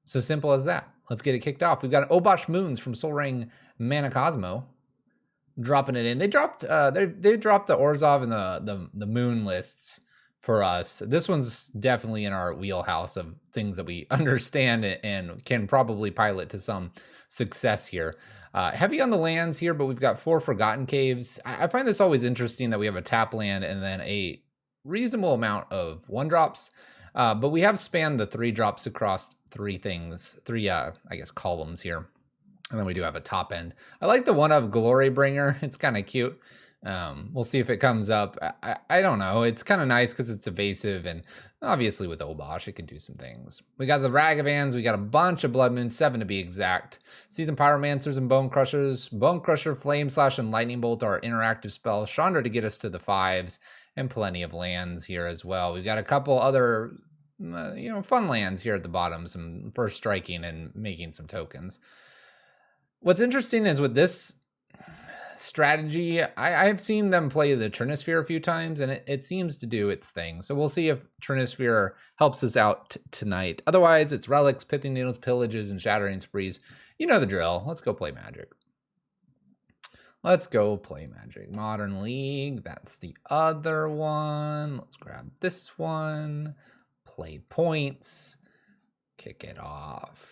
So simple as that. Let's get it kicked off. We've got Obosh Moons from Sol Ring Mana Cosmo. Dropping it in. They dropped they dropped the Orzhov and the moon lists for us. This one's definitely in our wheelhouse of things that we understand and can probably pilot to some success here. Heavy on the lands here, but we've got 4 Forgotten Caves. I find this always interesting that we have a tap land and then a reasonable amount of 1-drops. But we have spanned the 3 drops across 3 things, 3 I guess columns here. And then we do have a top end. I like the one of Glory Bringer. It's kind of cute. We'll see if it comes up. I don't know. It's kind of nice because it's evasive, and obviously with Obosh, it can do some things. We got the Ragavans. We got a bunch of Blood Moons, 7 to be exact. Seasoned Pyromancers and Bone Crushers. Bone Crusher, Flame Slash, and Lightning Bolt are interactive spells. Chandra to get us to the 5s, and plenty of lands here as well. We've got a couple other fun lands here at the bottom. Some first striking and making some tokens. What's interesting is with this strategy, I have seen them play the Trinisphere a few times, and it seems to do its thing. So we'll see if Trinisphere helps us out tonight. Otherwise, it's Relics, Pithing Needles, Pillages, and Shattering Sprees. You know the drill. Let's go play Magic. Let's go play Magic. Modern League, that's the other one. Let's grab this one. Play points. Kick it off.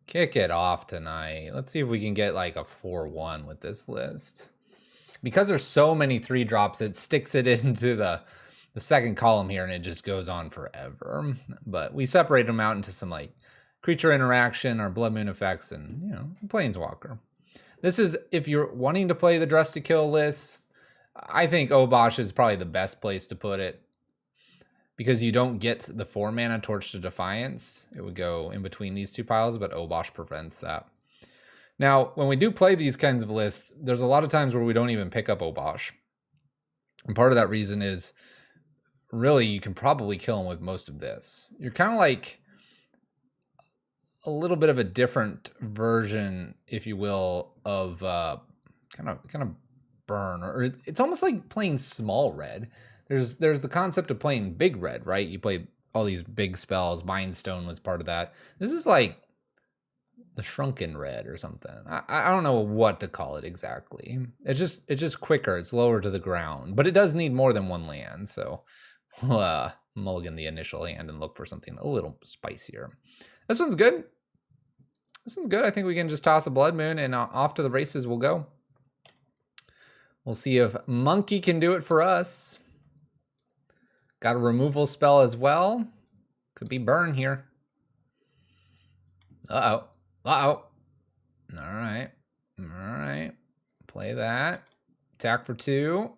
Kick it off tonight. Let's see if we can get like a 4-1 with this list. Because there's so many 3-drops, it sticks it into the second column here, and it just goes on forever. But we separate them out into some like creature interaction or blood moon effects and, Planeswalker. This is, if you're wanting to play the Dress to Kill list, I think Obosh is probably the best place to put it. Because you don't get the 4-mana Torch to Defiance. It would go in between these 2 piles, but Obosh prevents that. Now, when we do play these kinds of lists, there's a lot of times where we don't even pick up Obosh. And part of that reason is, really, you can probably kill him with most of this. You're kind of like a little bit of a different version, if you will, of kind of burn. Or it's almost like playing small red. There's the concept of playing big red, right? You play all these big spells. Mind Stone was part of that. This is like the shrunken red or something. I don't know what to call it exactly. It's just quicker. It's lower to the ground, but it does need more than 1 land. So we'll mulligan the initial hand and look for something a little spicier. This one's good. This one's good. I think we can just toss a Blood Moon and off to the races we'll go. We'll see if Monkey can do it for us. Got a removal spell as well. Could be burn here. Uh-oh. Uh-oh. All right. All right. Play that. Attack for 2.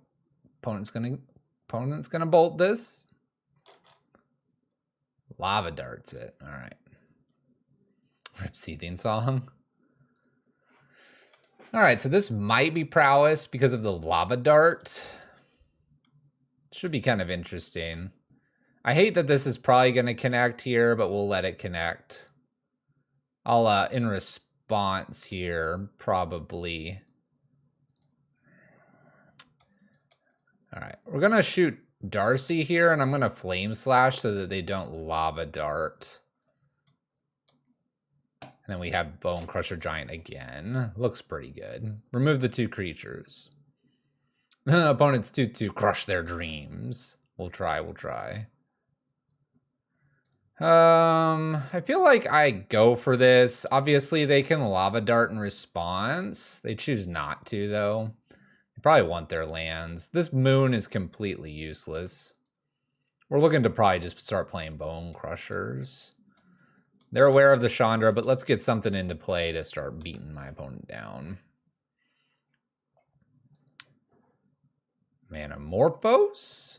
Opponent's gonna bolt this. Lava darts it. All right. Rip Seething Song. All right, so this might be prowess because of the lava dart. Should be kind of interesting. I hate that this is probably going to connect here, but we'll let it connect. I'll, in response here, probably. All right, we're going to shoot Darcy here, and I'm going to Flame Slash so that they don't lava dart. And then we have Bone Crusher Giant again. Looks pretty good. Remove the 2 creatures. Opponents to crush their dreams. We'll try. I feel like I go for this. Obviously, they can lava dart in response. They choose not to, though. They probably want their lands. This moon is completely useless. We're looking to probably just start playing Bone Crushers. They're aware of the Chandra, but let's get something into play to start beating my opponent down. Manamorphose,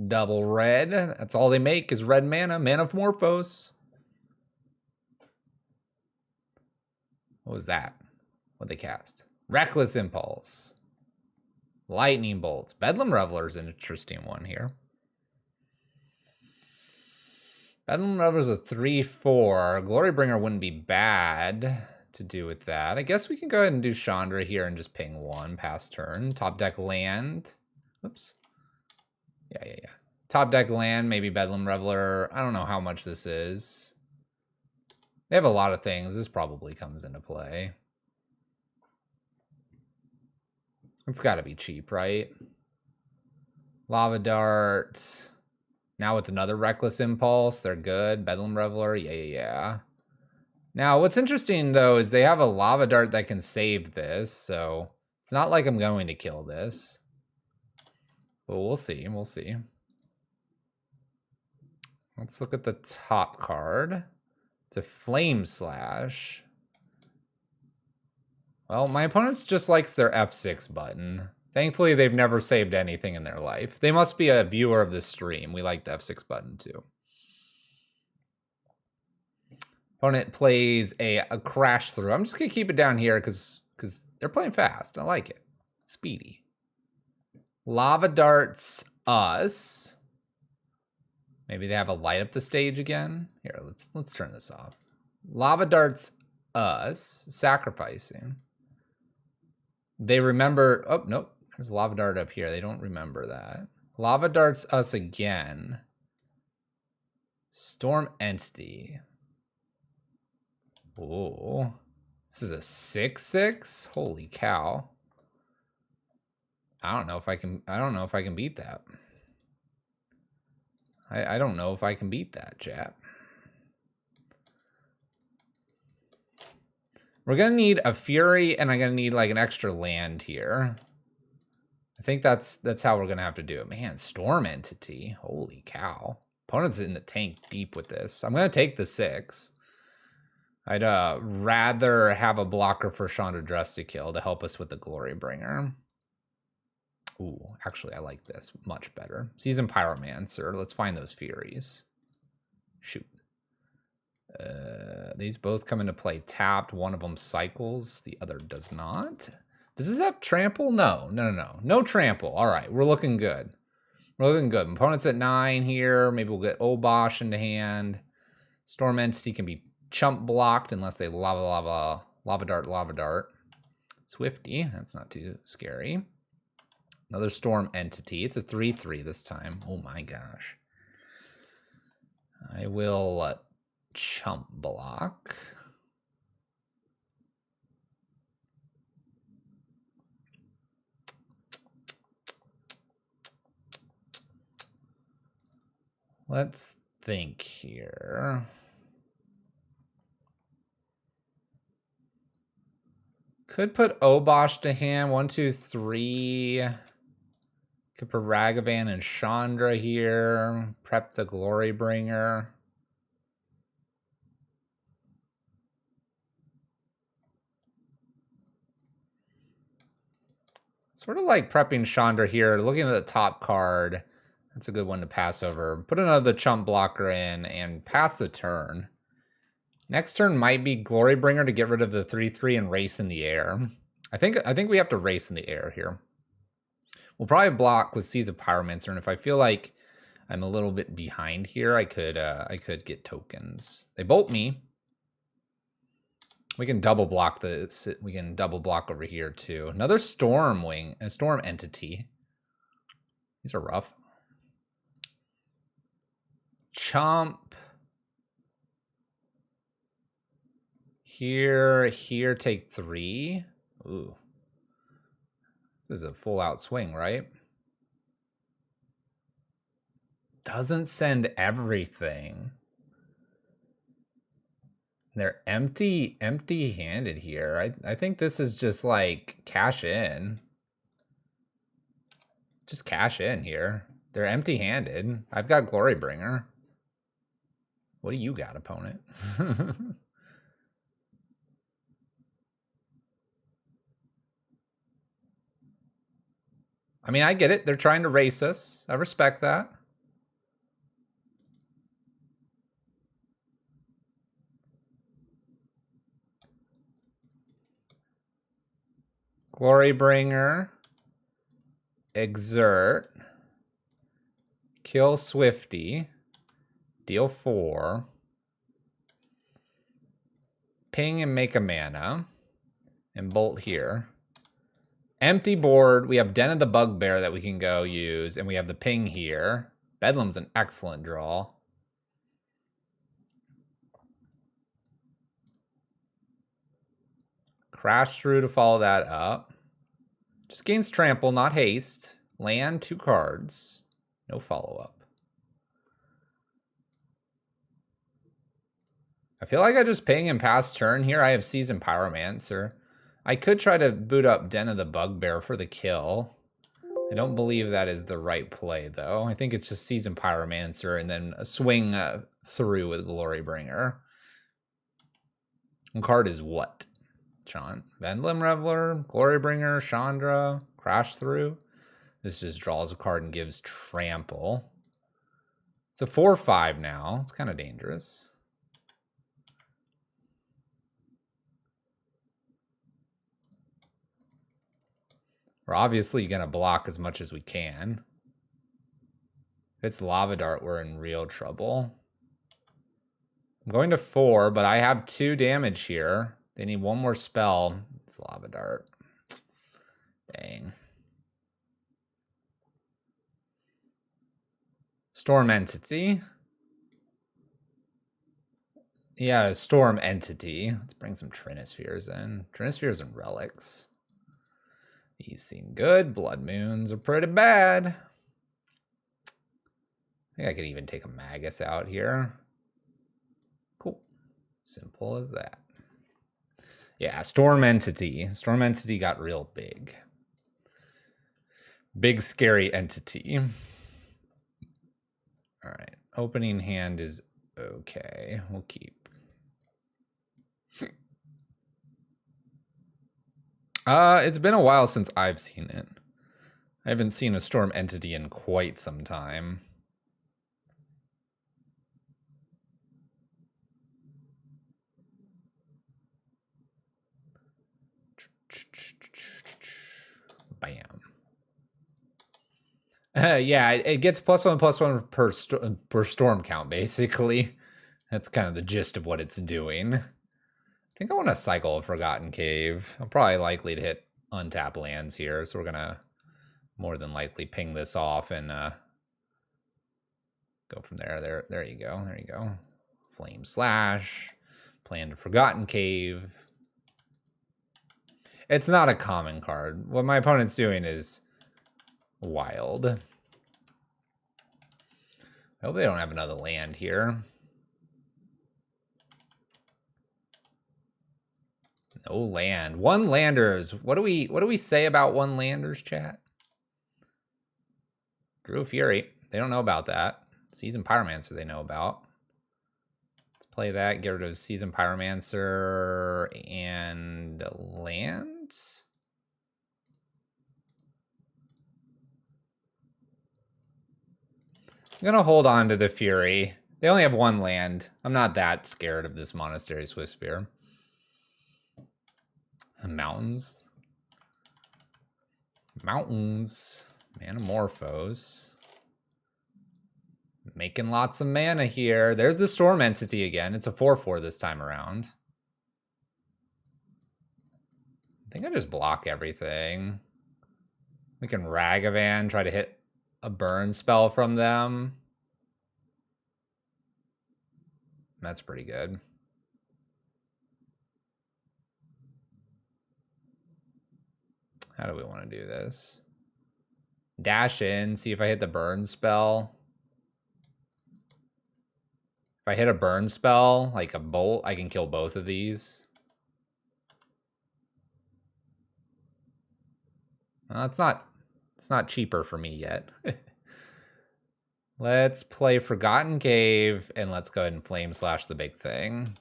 double red. That's all they make is red mana. Manamorphose. What was that? What'd they cast? Reckless Impulse. Lightning Bolts. Bedlam Reveler's an interesting one here. Bedlam Reveler's a 3/4. Glorybringer wouldn't be bad to do with that. I guess we can go ahead and do Chandra here and just ping 1 past turn. Top deck land. Oops. Yeah. Top deck land, maybe Bedlam Reveler. I don't know how much this is. They have a lot of things. This probably comes into play. It's got to be cheap, right? Lava Dart. Now with another Reckless Impulse, they're good. Bedlam Reveler, yeah. Now, what's interesting, though, is they have a Lava Dart that can save this, so it's not like I'm going to kill this. But we'll see, we'll see. Let's look at the top card. It's a Flame Slash. Well, my opponent just likes their F6 button. Thankfully, they've never saved anything in their life. They must be a viewer of this stream. We like the F6 button, too. Opponent plays a Crash Through. I'm just going to keep it down here because they're playing fast. I like it. Speedy. Lava Darts us. Maybe they have a Light Up the Stage again. Here, let's turn this off. Lava Darts us. Sacrificing. They remember... Oh, nope. There's a Lava Dart up here. They don't remember that. Lava Darts us again. Storm Entity. Oh, this is a 6/6. Holy cow! I don't know if I can beat that. I don't know if I can beat that, chat. We're gonna need a Fury, and I'm gonna need like an extra land here. I think that's how we're gonna have to do it. Man, Storm Entity. Holy cow! Opponent's in the tank deep with this. I'm gonna take the 6. I'd rather have a blocker for Chandra Dress to kill to help us with the Glory Bringer. Ooh, actually, I like this much better. Season Pyromancer. Let's find those Furies. Shoot. These both come into play tapped. One of them cycles. The other does not. Does this have trample? No. No trample. All right, we're looking good. We're looking good. Opponent's at 9 here. Maybe we'll get Obosh into hand. Storm Entity can be chump blocked unless they lava dart. Swifty, that's not too scary. Another Storm Entity. It's a 3/3 this time. Oh my gosh. I will chump block. Let's think here. Could put Obosh to hand. 1, 2, 3. Could put Ragavan and Chandra here. Prep the Glory Bringer. Sort of like prepping Chandra here. Looking at the top card. That's a good one to pass over. Put another chump blocker in and pass the turn. Next turn might be Glory Bringer to get rid of the 3/3 and race in the air. I think we have to race in the air here. We'll probably block with Seas of Pyromancer, and if I feel like I'm a little bit behind here, I could get tokens. They bolt me. We can double block this. We can double block over here too. Another Storm Wing, a Storm Entity. These are rough. Chomp. Here, take 3. Ooh. This is a full out swing, right? Doesn't send everything. They're empty-handed here. I think this is just like cash in. Just cash in here. They're empty-handed. I've got Glory Bringer. What do you got, opponent? I mean, I get it. They're trying to race us. I respect that. Glory Bringer. Exert. Kill Swifty. Deal 4. Ping and make a mana. And bolt here. Empty board. We have Den of the Bugbear that we can go use. And we have the ping here. Bedlam's an excellent draw. Crash through to follow that up. Just gains trample, not haste. Land 2 cards. No follow-up. I feel like I just ping him past turn here. I have Seasoned Pyromancer. I could try to boot up Den of the Bugbear for the kill. I don't believe that is the right play, though. I think it's just Seasoned Pyromancer and then a swing through with Glorybringer. One card is what? Sean. Vendlim Reveler, Glorybringer, Chandra, Crash Through. This just draws a card and gives Trample. It's a 4/5 now. It's kind of dangerous. We're obviously going to block as much as we can. If it's Lava Dart, we're in real trouble. I'm going to 4, but I have 2 damage here. They need 1 more spell. It's Lava Dart. Dang. Storm Entity. Yeah, Storm Entity. Let's bring some Trinispheres in. Trinispheres and Relics. These seem good. Blood Moons are pretty bad. I think I could even take a Magus out here. Cool. Simple as that. Yeah, Storm Entity. Storm Entity got real big. Big, scary entity. All right. Opening hand is okay. We'll keep. It's been a while since I've seen it. I haven't seen a Storm Entity in quite some time. Bam. Yeah, it gets +1/+1 per storm count, basically. That's kind of the gist of what it's doing. I think I want to cycle a Forgotten Cave. I'm probably likely to hit untap lands here, so we're going to more than likely ping this off and go from there. There you go. There you go. Flame Slash. Plan to Forgotten Cave. It's not a common card. What my opponent's doing is wild. I hope they don't have another land here. No land. One landers. What do we say about one landers, chat? Drew Fury. They don't know about that. Seasoned Pyromancer they know about. Let's play that. Get rid of Seasoned Pyromancer and land. I'm gonna hold on to the Fury. They only have 1 land. I'm not that scared of this Monastery Swiftspear. Mountains. Mountains. Manamorphose. Making lots of mana here. There's the Storm Entity again. It's a 4/4 this time around. I think I just block everything. We can Ragavan, try to hit a burn spell from them. That's pretty good. How do we want to do this? Dash in, see if I hit the burn spell. If I hit a burn spell, like a bolt, I can kill both of these. Well, it's not cheaper for me yet. Let's play Forgotten Cave, and let's go ahead and Flame Slash the big thing.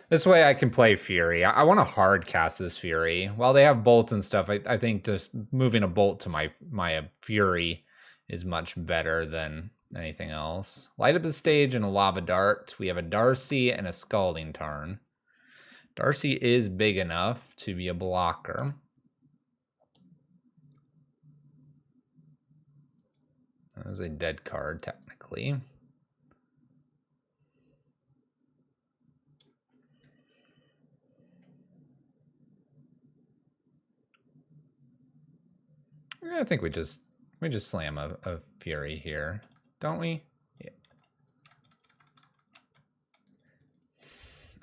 This way I can play Fury. I want to hard cast this Fury. While they have bolts and stuff, I think just moving a bolt to my Fury is much better than anything else. Light up the stage and a Lava Dart. We have a Darcy and a Scalding Tarn. Darcy is big enough to be a blocker. That was a dead card, technically. I think we just slam a Fury here, don't we? Yeah.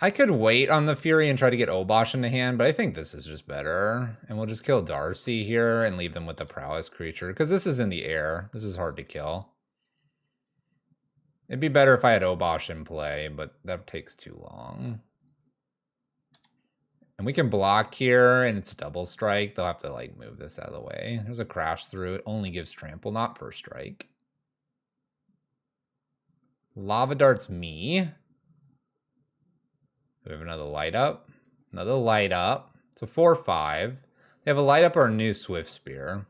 I could wait on the Fury and try to get Obosh in the hand, but I think this is just better. And we'll just kill Darcy here and leave them with the Prowess creature, because this is in the air. This is hard to kill. It'd be better if I had Obosh in play, but that takes too long. And we can block here, and it's double strike. They'll have to, like, move this out of the way. There's a crash through. It only gives trample, not first strike. Lava Dart's me. We have another light up. Another light up. It's a 4/5. They have a light up or a new Swift Spear.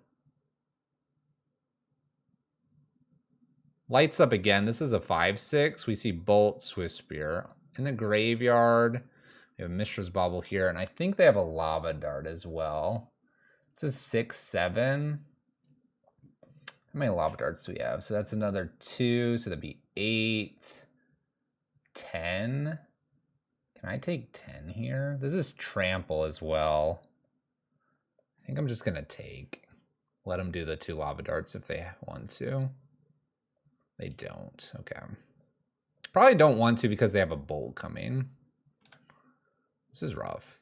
Lights up again. This is a 5/6. We see Bolt, Swift Spear. In the graveyard, we have Mishra's Bauble here. And I think they have a Lava Dart as well. It's a 6/7. How many Lava Darts do we have? So that's another 2. So that'd be 8. 10. Can I take 10 here? This is trample as well. I think I'm just going to take. Let them do the 2 Lava Darts if they want to. They don't. Okay. Probably don't want to because they have a bolt coming. This is rough.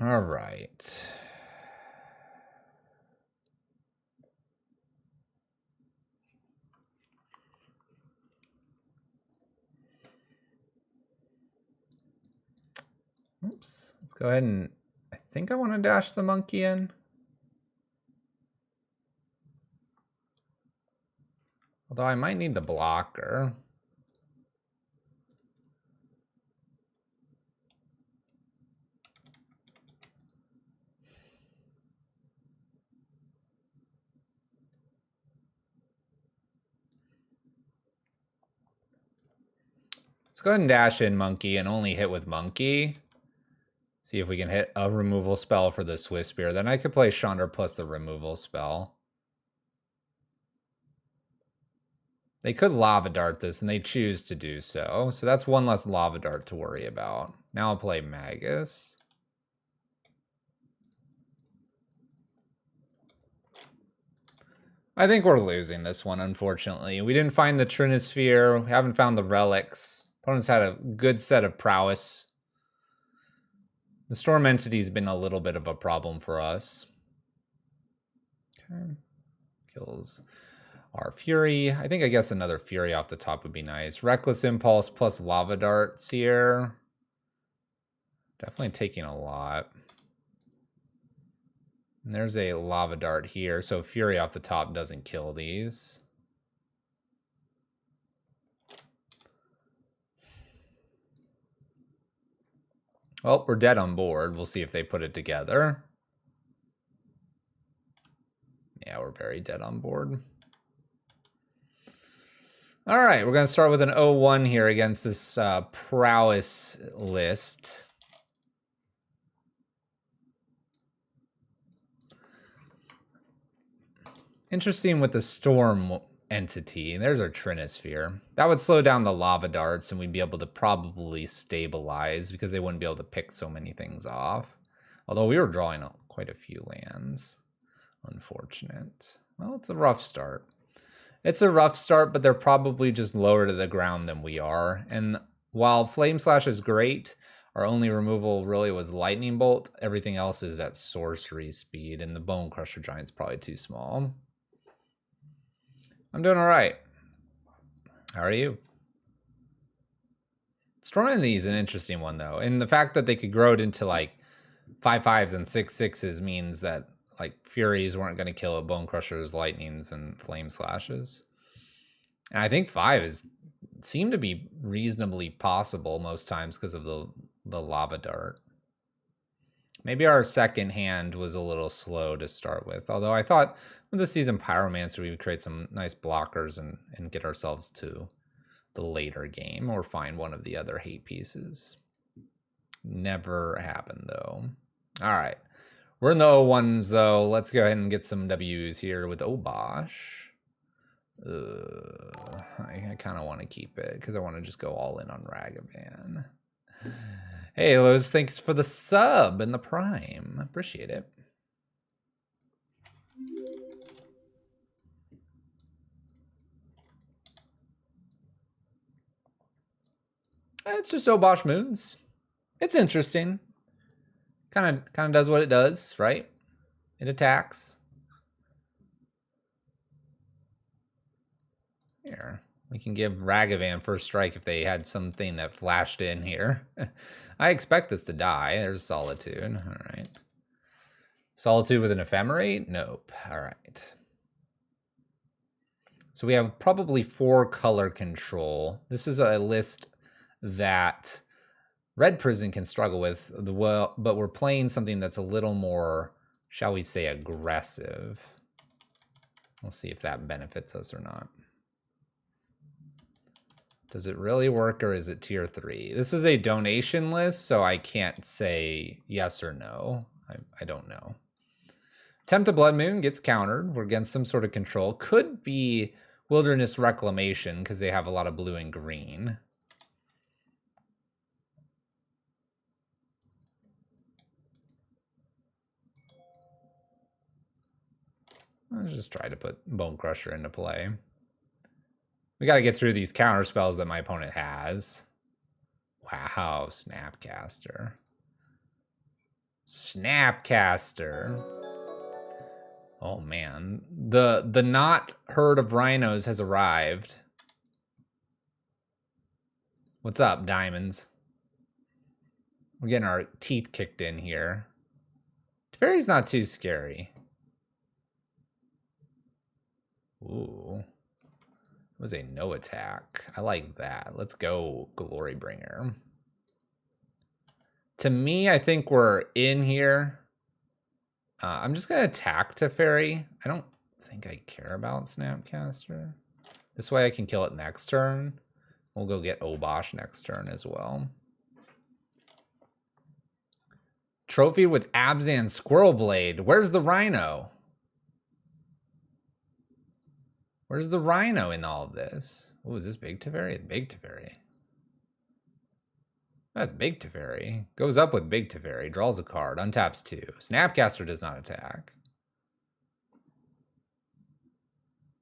All right. Oops. Let's go ahead and I think I want to dash the monkey in. Although I might need the blocker. Let's go ahead and dash in monkey and only hit with monkey. See if we can hit a removal spell for the Swiss Spear. Then I could play Chandra plus the removal spell. They could Lava Dart this, and they choose to do so. So that's one less Lava Dart to worry about. Now I'll play Magus. I think we're losing this one, unfortunately. We didn't find the Trinisphere. We haven't found the relics. Opponents had a good set of prowess. The Storm Entity's been a little bit of a problem for us. Okay. Kills our Fury. I guess another Fury off the top would be nice. Reckless Impulse plus Lava Darts here. Definitely taking a lot. And there's a Lava Dart here, so Fury off the top doesn't kill these. Well, we're dead on board. We'll see if they put it together. Yeah, we're very dead on board. All right, we're going to start with an 0-1 here against this prowess list. Interesting with the Storm Entity. There's our Trinisphere. That would slow down the Lava Darts, and we'd be able to probably stabilize because they wouldn't be able to pick so many things off. Although we were drawing quite a few lands. Unfortunate. Well, it's a rough start. It's a rough start, but they're probably just lower to the ground than we are. And while Flame Slash is great, our only removal really was Lightning Bolt. Everything else is at sorcery speed, and the Bone Crusher Giant's probably too small. I'm doing all right. How are you? Storm Entity is an interesting one, though. And the fact that they could grow it into, like, 5/5s and 6/6s means that, like, Furies weren't going to kill it. Bone Crushers, Lightnings, and Flame Slashes. And I think 5 seemed to be reasonably possible most times because of the Lava Dart. Maybe our second hand was a little slow to start with. Although I thought with the Season Pyromancer, we would create some nice blockers and get ourselves to the later game or find one of the other hate pieces. Never happened, though. All right. We're in the 0-1s, though. Let's go ahead and get some W's here with Obosh. I kind of want to keep it because I want to just go all in on Ragavan. Hey, Lowe's, thanks for the sub and the prime. Appreciate it. It's just Obosh Moons. It's interesting. Kind of does what it does, right? It attacks. Here, we can give Ragavan first strike if they had something that flashed in here. I expect this to die. There's Solitude. All right. Solitude with an Ephemerate? Nope. All right. So we have probably 4 color control. This is a list that Red Prison can struggle with, but we're playing something that's a little more, shall we say, aggressive. We'll see if that benefits us or not. Does it really work, or is it tier 3? This is a donation list, so I can't say yes or no. I don't know. Attempt to Blood Moon gets countered. We're against some sort of control. Could be Wilderness Reclamation, because they have a lot of blue and green. Let's just try to put Bone Crusher into play. We got to get through these counter spells that my opponent has. Wow, Snapcaster. Snapcaster. Oh man, the not herd of rhinos has arrived. What's up, Diamonds? We're getting our teeth kicked in here. Teferi's not too scary. Ooh. It was a no attack. I like that. Let's go, Glorybringer. To me, I think we're in here. I'm just going to attack Teferi. I don't think I care about Snapcaster. This way I can kill it next turn. We'll go get Obosh next turn as well. Trophy with Abzan Squirrel Blade. Where's the Rhino? Where's the Rhino in all of this? Oh, is this Big Teferi? Big Teferi. That's Big Teferi. Goes up with Big Teferi. Draws a card. Untaps 2. Snapcaster does not attack.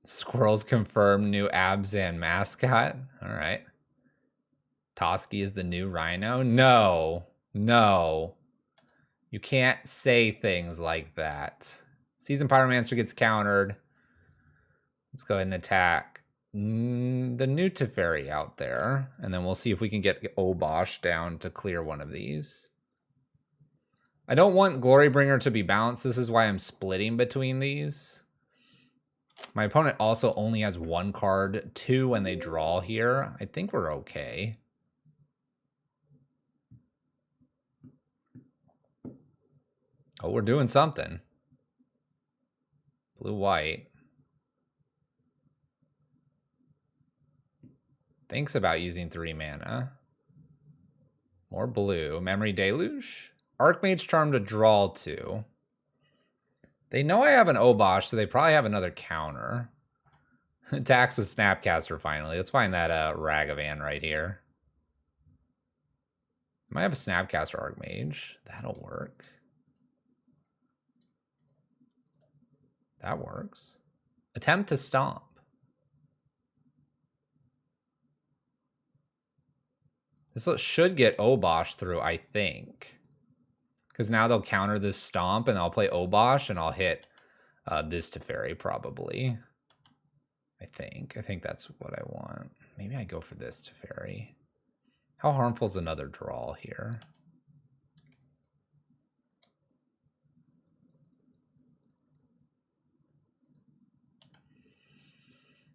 Squirrels confirm new Abzan mascot. All right. Toski is the new Rhino. No. No. You can't say things like that. Seasoned Pyromancer gets countered. Let's go ahead and attack the new Teferi out there. And then we'll see if we can get Obosh down to clear one of these. I don't want Glorybringer to be balanced. This is why I'm splitting between these. My opponent also only has 1 card, 2 when they draw here. I think we're okay. Oh, we're doing something. Blue-white. Thinks about using 3 mana. More blue. Memory Deluge. Archmage Charm to draw 2. They know I have an Obosh, so they probably have another counter. Attacks with Snapcaster finally. Let's find that Ragavan right here. I might have a Snapcaster Archmage. That'll work. That works. Attempt to Stomp. This should get Obosh through, I think. Because now they'll counter this Stomp, and I'll play Obosh, and I'll hit this Teferi, probably. I think that's what I want. Maybe I go for this Teferi. How harmful is another draw here?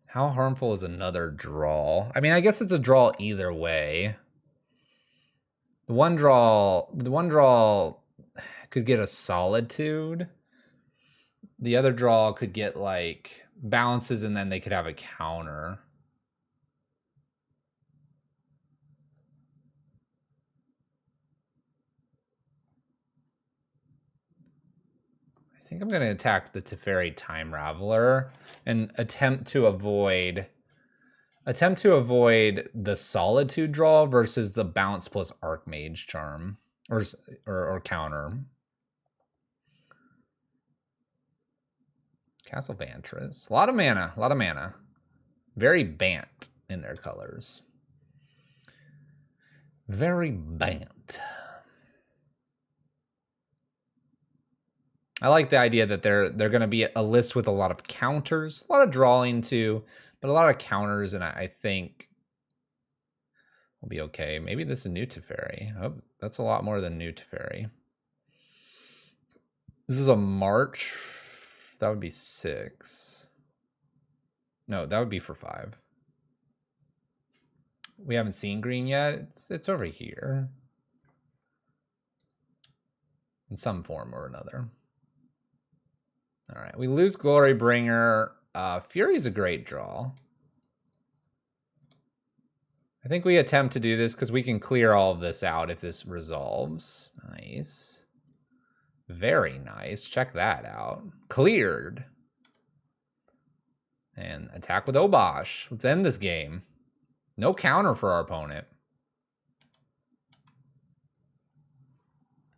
How harmful is another draw? I mean, I guess it's a draw either way. The one draw could get a Solitude. The other draw could get like bounces, and then they could have a counter. I think I'm going to attack the Teferi Time Raveler and attempt to avoid the Solitude draw versus the bounce plus Archmage Charm or counter. Castle Vantress. A lot of mana. Very Bant in their colors. Very bad. I like the idea that they're going to be a list with a lot of counters, a lot of drawing too, but a lot of counters, and I think we'll be okay. Maybe this is new Teferi. Oh, that's a lot more than new Teferi. This is a March. That would be 6. No, that would be for 5. We haven't seen green yet. It's over here. In some form or another. All right, we lose Glorybringer. Fury's a great draw. I think we attempt to do this because we can clear all of this out if this resolves. Nice. Very nice. Check that out. Cleared. And attack with Obosh. Let's end this game. No counter for our opponent.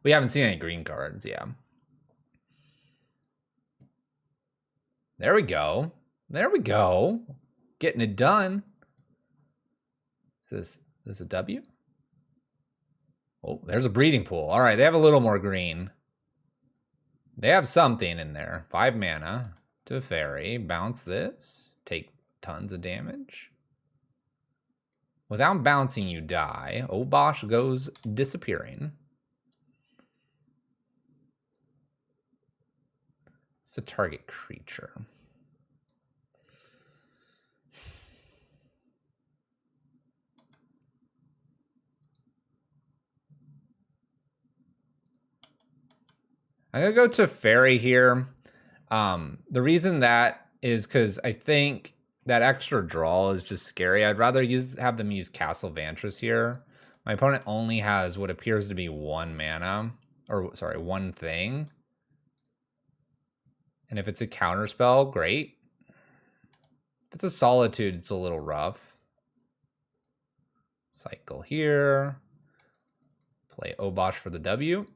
We haven't seen any green cards, yeah. There we go. There we go. Getting it done. Is this a W? Oh, there's a breeding pool. All right, they have a little more green. They have something in there. 5 mana to Fairy. Bounce this. Take tons of damage. Without bouncing, you die. Obosh goes disappearing. It's a target creature. I'm going to go to Fairy here. The reason that is because I think that extra draw is just scary. I'd rather have them use Castle Vantress here. My opponent only has what appears to be 1 mana. Or, sorry, 1 thing. And if it's a counterspell, great. If it's a Solitude, it's a little rough. Cycle here. Play Obosh for the W.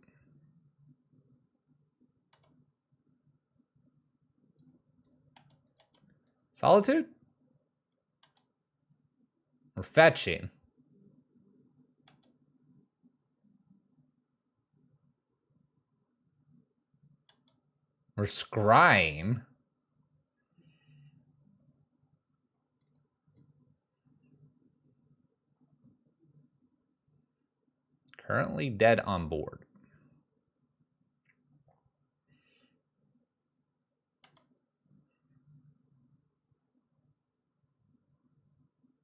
Solitude? We're fetching. We're scrying. Currently dead on board.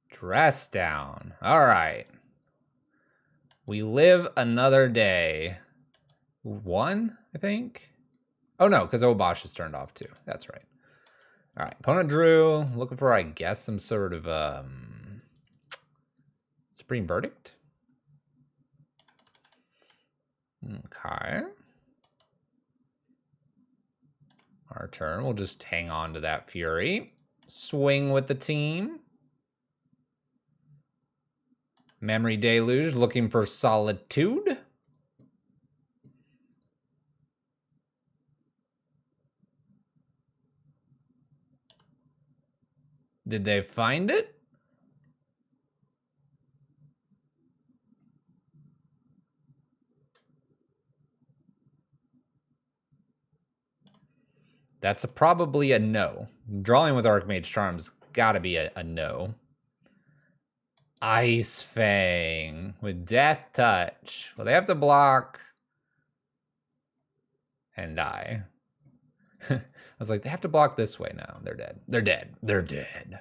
Dress down. All right. We live another day. 1, I think. Oh, no, because Obosh is turned off too. That's right. All right. Opponent drew. Looking for, I guess, some sort of Supreme Verdict. Okay. Our turn. We'll just hang on to that Fury. Swing with the team. Memory Deluge, looking for Solitude. Did they find it? That's probably a no. Drawing with Archmage Charm's gotta be a no. Ice Fang with Death Touch. Well, they have to block and die. I was like, they have to block this way now. They're dead. They're dead. They're dead.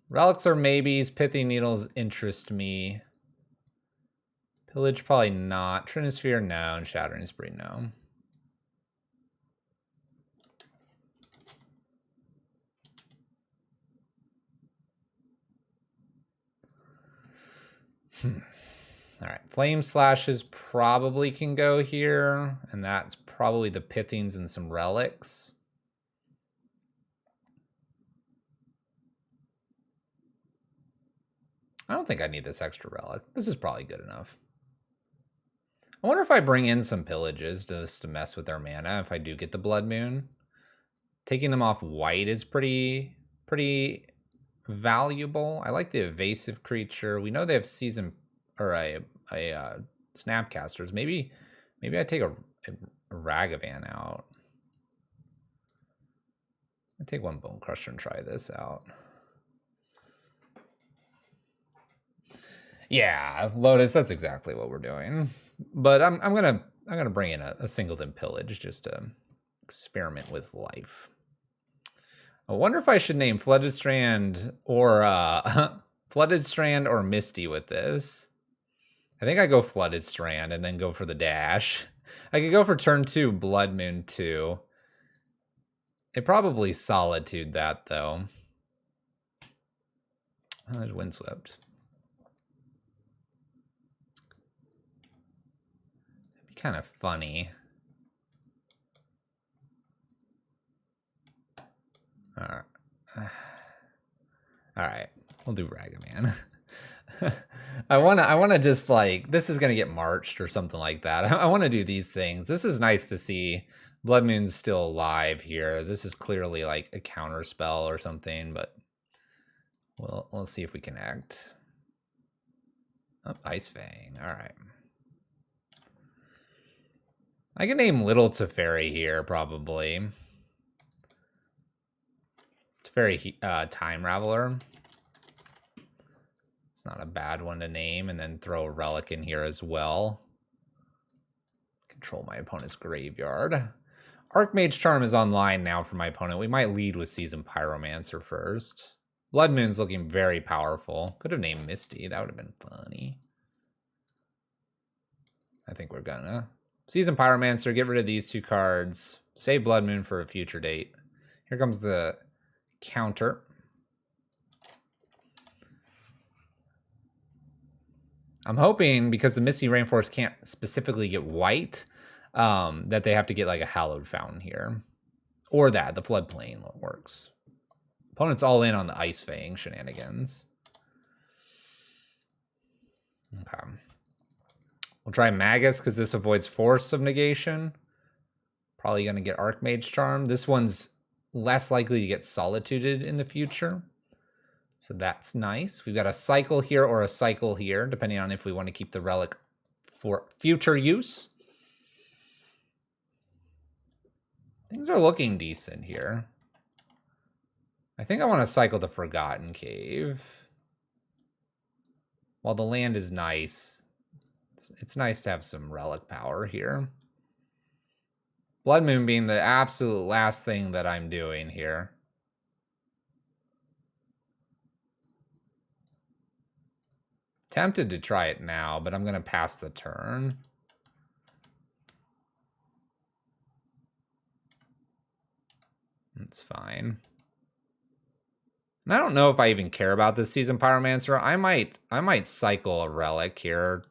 Relics are maybes. Pithy Needles interest me. Pillage, probably not. Trinisphere, no. And Shattering Spree, no. All right, Flame Slashes probably can go here, and that's probably the Pithings and some relics. I don't think I need this extra relic. This is probably good enough. I wonder if I bring in some Pillages just to mess with their mana if I do get the Blood Moon. Taking them off white is pretty valuable. I like the evasive creature. We know they have season or a snapcasters. Maybe I take a Ragavan out. I take one Bone Crusher and try this out. Yeah, Lotus. That's exactly what we're doing. But I'm gonna bring in a Singleton Pillage just to experiment with life. I wonder if I should name Flooded Strand or Flooded Strand or Misty with this. I think I go Flooded Strand and then go for the dash. I could go for turn 2 Blood Moon 2. It probably Solitude that though. Oh, there's Windswept. It'd be kind of funny. All right, we'll do Ragavan. I wanna just like, this is gonna get marched or something like that. I want to do these things. This is nice to see. Blood Moon's still alive here. This is clearly like a counter spell or something, but we'll see if we can act. Oh, Ice Fang. All right. I can name Little Teferi here probably. Teferi Time Raveler. It's not a bad one to name, and then throw a relic in here as well. Control my opponent's graveyard. Archmage Charm is online now for my opponent. We might lead with Seasoned Pyromancer first. Blood Moon's looking very powerful. Could have named Misty. That would have been funny. I think we're gonna. Seasoned Pyromancer, get rid of these 2 cards. Save Blood Moon for a future date. Here comes the counter. I'm hoping, because the Misty Rainforest can't specifically get white, that they have to get like a Hallowed Fountain here. Or that, the Floodplain works. Opponent's all in on the Ice Fang shenanigans. Okay. We'll try Magus, because this avoids Force of Negation. Probably going to get Archmage Charm. This one's less likely to get Solituded in the future. So that's nice. We've got a cycle here or a cycle here, depending on if we want to keep the relic for future use. Things are looking decent here. I think I want to cycle the Forgotten Cave. While the land is nice, it's nice to have some relic power here. Blood Moon being the absolute last thing that I'm doing here. Tempted to try it now, but I'm going to pass the turn. That's fine. And I don't know if I even care about this Seasoned Pyromancer. I might cycle a relic here.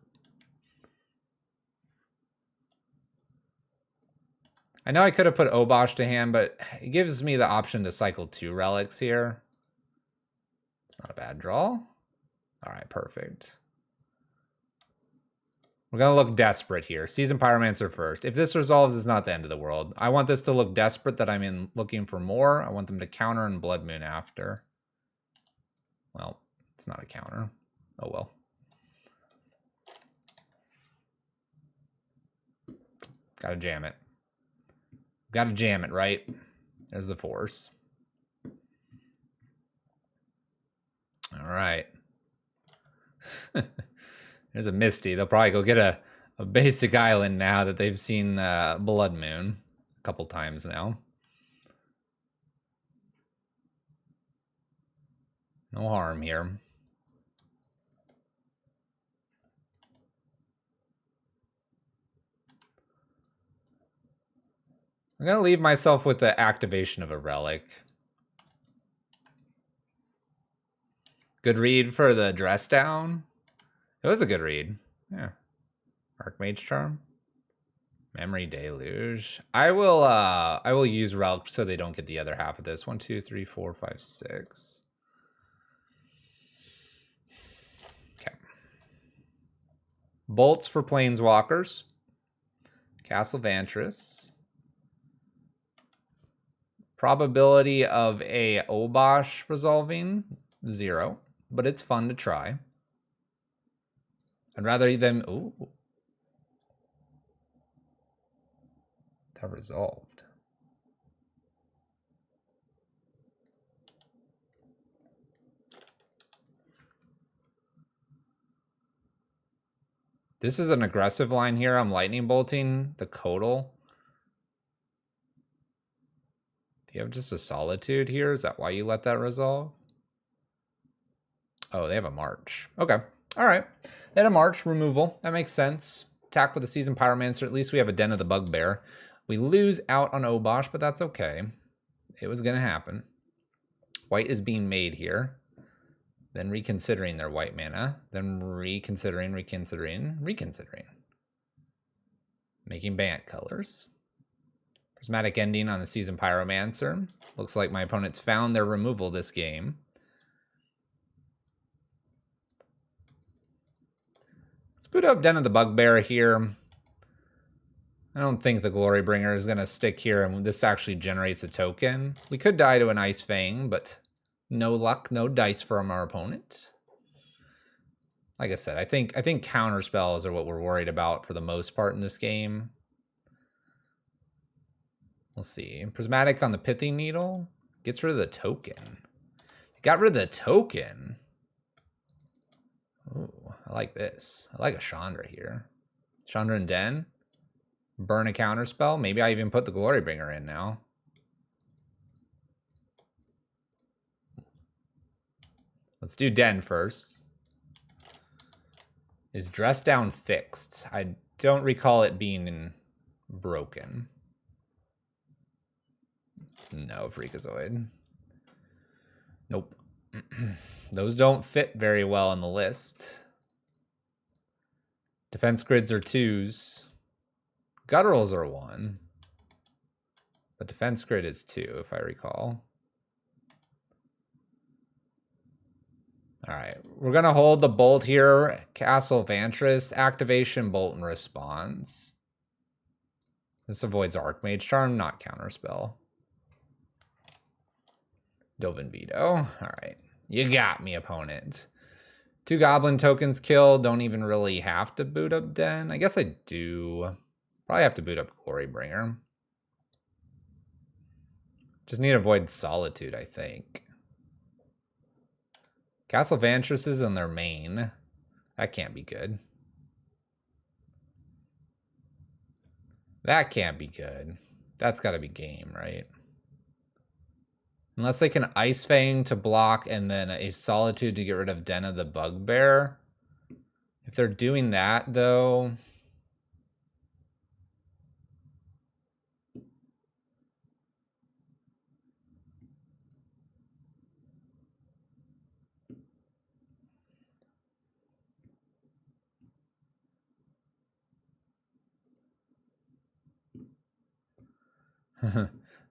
I know I could have put Obosh to hand, but it gives me the option to cycle 2 relics here. It's not a bad draw. All right, perfect. We're going to look desperate here. Seasoned Pyromancer first. If this resolves, it's not the end of the world. I want this to look desperate that I'm in looking for more. I want them to counter and Blood Moon after. Well, it's not a counter. Oh well. Gotta jam it. Gotta jam it, right? There's the Force. All right. There's a Misty. They'll probably go get a basic island now that they've seen Blood Moon a couple times now. No harm here. I'm going to leave myself with the activation of a relic. Good read for the dress down. It was a good read. Yeah. Archmage Charm. Memory Deluge. I will use relic so they don't get the other half of this. 1, 2, 3, 4, 5, 6. Okay. Bolts for Planeswalkers. Castle Vantress. Probability of a Obosh resolving. 0, but it's fun to try. I'd rather them... Ooh. That resolved. This is an aggressive line here. I'm lightning bolting the Codal. Do you have just a Solitude here? Is that why you let that resolve? Oh, they have a March. Okay. All right. They had a March removal. That makes sense. Attack with a Seasoned Pyromancer. At least we have a Den of the Bugbear. We lose out on Obosh, but that's okay. It was going to happen. White is being made here. Then reconsidering their white mana. Then reconsidering. Making Bant colors. Prismatic Ending on the Seasoned Pyromancer. Looks like my opponents found their removal this game. Let's boot up Den of the Bugbear here. I don't think the Glorybringer is going to stick here, and this actually generates a token. We could die to an Ice Fang, but no luck, no dice from our opponent. Like I said, I think counter spells are what we're worried about for the most part in this game. We'll see. Prismatic on the Pithing Needle gets rid of the token. Got rid of the token. Ooh, I like this. I like a Chandra here. Chandra and Den. Burn a counter spell. Maybe I even put the Glorybringer in now. Let's do Den first. Is Dress Down fixed? I don't recall it being broken. No, Freakazoid. Nope. Those don't fit very well on the list. Defense grids are 2s. Gutturals are 1. But defense grid is 2, if I recall. All right, we're going to hold the Bolt here. Castle Vantress, activation, Bolt, and response. This avoids Archmage Charm, not Counterspell. Dovin Veto. All right, you got me, opponent. 2 Goblin tokens killed. Don't even really have to boot up Den. I guess I do. Probably have to boot up Glorybringer. Just need to avoid Solitude, I think. Castle Vantress is on their main. That can't be good. That can't be good. That's got to be game, right? Unless they can Ice Fang to block and then a Solitude to get rid of Den of the Bugbear. If they're doing that, though...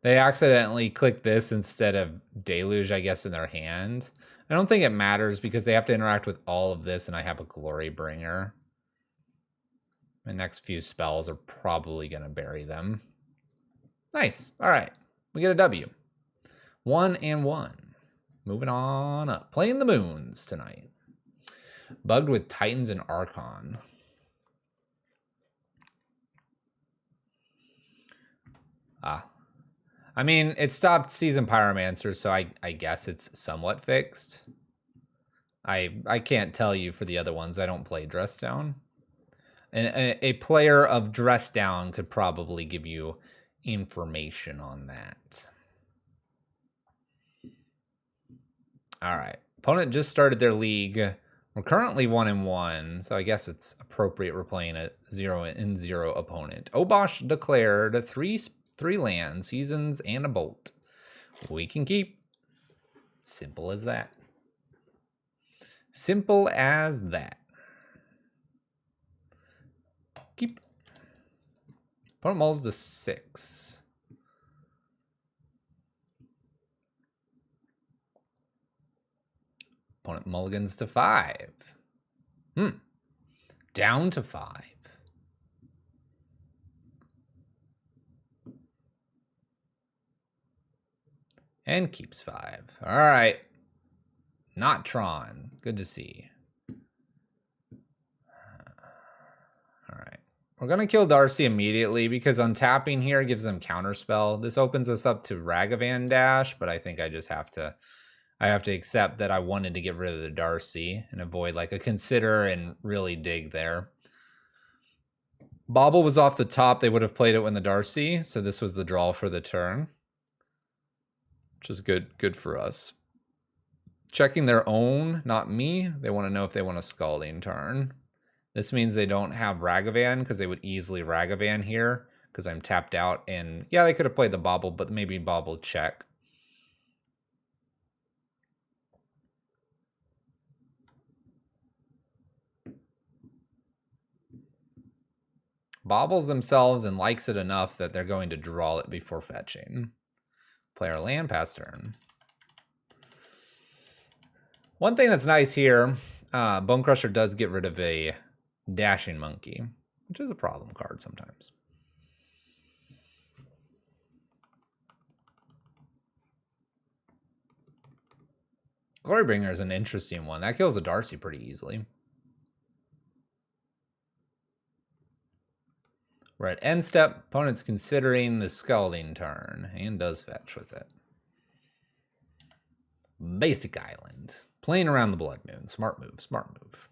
They accidentally clicked this instead of Deluge, I guess, in their hand. I don't think it matters because they have to interact with all of this, and I have a Glorybringer. My next few spells are probably going to bury them. Nice. All right. We get a W. 1-1. Moving on up. Playing the Moons tonight. Bugged with Titans and Archon. I mean, it stopped Seasoned Pyromancer, so I guess it's somewhat fixed. I can't tell you for the other ones. I don't play Dress Down. And a player of Dress Down could probably give you information on that. All right. Opponent just started their league. We're currently 1-1, so I guess it's appropriate we're playing a 0-0 opponent. Obosh declared 3 lands, seasons, and a Bolt. We can keep. Simple as that. Simple as that. Keep. Opponent mulls to 6. Opponent mulligans to 5. Down to 5. And keeps 5. All right. Not Tron. Good to see. All right. We're going to kill Darcy immediately because untapping here gives them counterspell. This opens us up to Ragavan Dash, but I think I just have to... I have to accept that I wanted to get rid of the Darcy and avoid like a consider and really dig there. Bobble was off the top. They would have played it when the Darcy, so this was the draw for the turn, which is good for us. Checking their own, not me. They want to know if they want a Scalding turn. This means they don't have Ragavan because they would easily Ragavan here because I'm tapped out. And yeah, they could have played the Bobble, but maybe Bobble check. Bobbles themselves and likes it enough that they're going to draw it before fetching. Player land pass turn. One thing that's nice here, Bone Crusher does get rid of a Dashing Monkey, which is a problem card sometimes. Glorybringer is an interesting one. That kills a Darcy pretty easily. We're at end step. Opponent's considering the Scalding turn and does fetch with it. Basic Island. Playing around the Blood Moon. Smart move, smart move.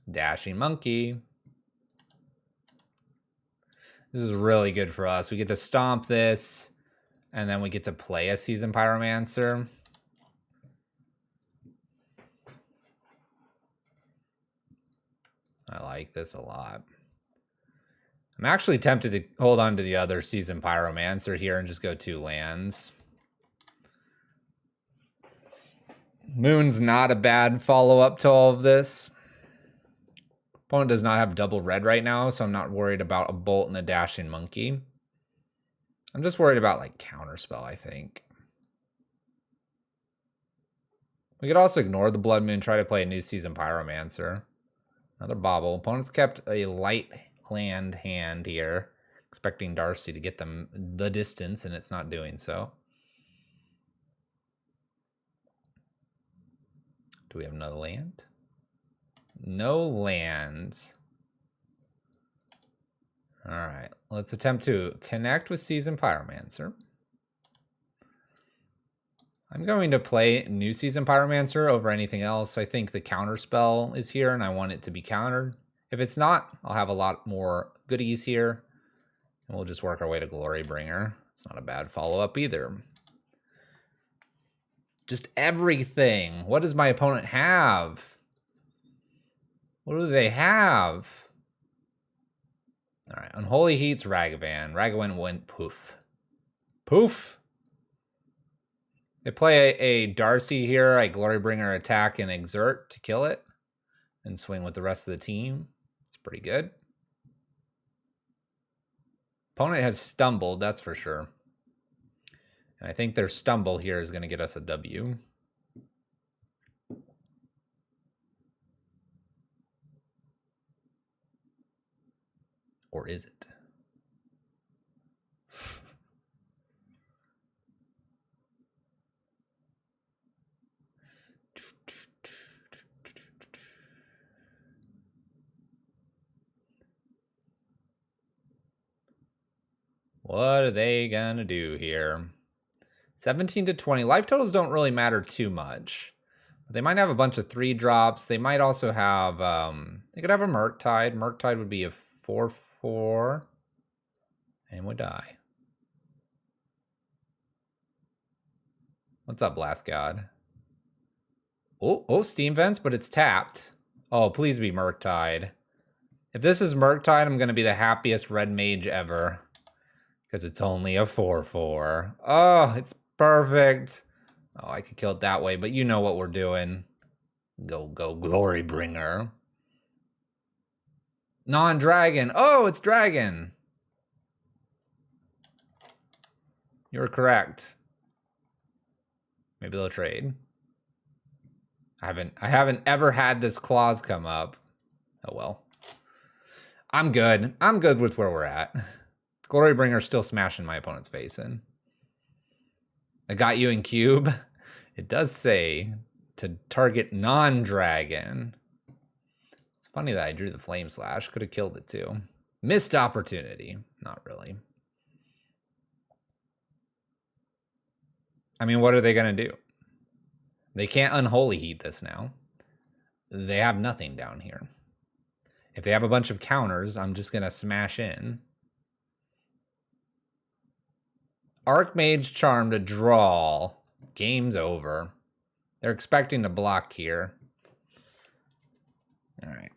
Dashing Monkey. This is really good for us. We get to stomp this, and then we get to play a Seasoned Pyromancer. I like this a lot. I'm actually tempted to hold on to the other Seasoned Pyromancer here and just go 2 lands. Moon's not a bad follow-up to all of this. Opponent does not have double red right now, so I'm not worried about a Bolt and a Dashing Monkey. I'm just worried about like counterspell, I think. We could also ignore the Blood Moon, try to play a new Seasoned Pyromancer. Another Bobble. Opponent's kept a light land hand here, expecting Darcy to get them the distance, and it's not doing so. Do we have another land? No lands. All right, let's attempt to connect with Seasoned Pyromancer. I'm going to play new Seasoned Pyromancer over anything else. I think the counterspell is here, and I want it to be countered. If it's not, I'll have a lot more goodies here, and we'll just work our way to Glorybringer. It's not a bad follow-up either. Just everything. What does my opponent have? What do they have? All right, Unholy Heat's Ragavan. Ragavan went poof. Poof. They play a Darcy here. I Glorybringer attack and exert to kill it and swing with the rest of the team. It's pretty good. Opponent has stumbled, that's for sure. And I think their stumble here is going to get us a W. Or is it? What are they gonna do here? 17 to 20. Life totals don't really matter too much. They might have a bunch of 3-drops. They might also have, they could have a Murktide. Murktide would be a 4/4 and would die. What's up, Blast God? Oh, Steam Vents, but it's tapped. Oh, please be Murktide. If this is Murktide, I'm gonna be the happiest red mage ever. Because it's only a 4/4. Oh, it's perfect. Oh, I could kill it that way, but you know what we're doing. Go, Glorybringer. Non-dragon. Oh, it's dragon. You're correct. Maybe they'll trade. I haven't ever had this clause come up. Oh well. I'm good. I'm good with where we're at. Glorybringer's still smashing my opponent's face in. I got you in cube. It does say to target non-dragon. It's funny that I drew the flame slash. Could have killed it too. Missed opportunity. Not really. I mean, what are they going to do? They can't unholy heat this now. They have nothing down here. If they have a bunch of counters, I'm just going to smash in. Archmage Charm to draw. Game's over. They're expecting to block here. All right.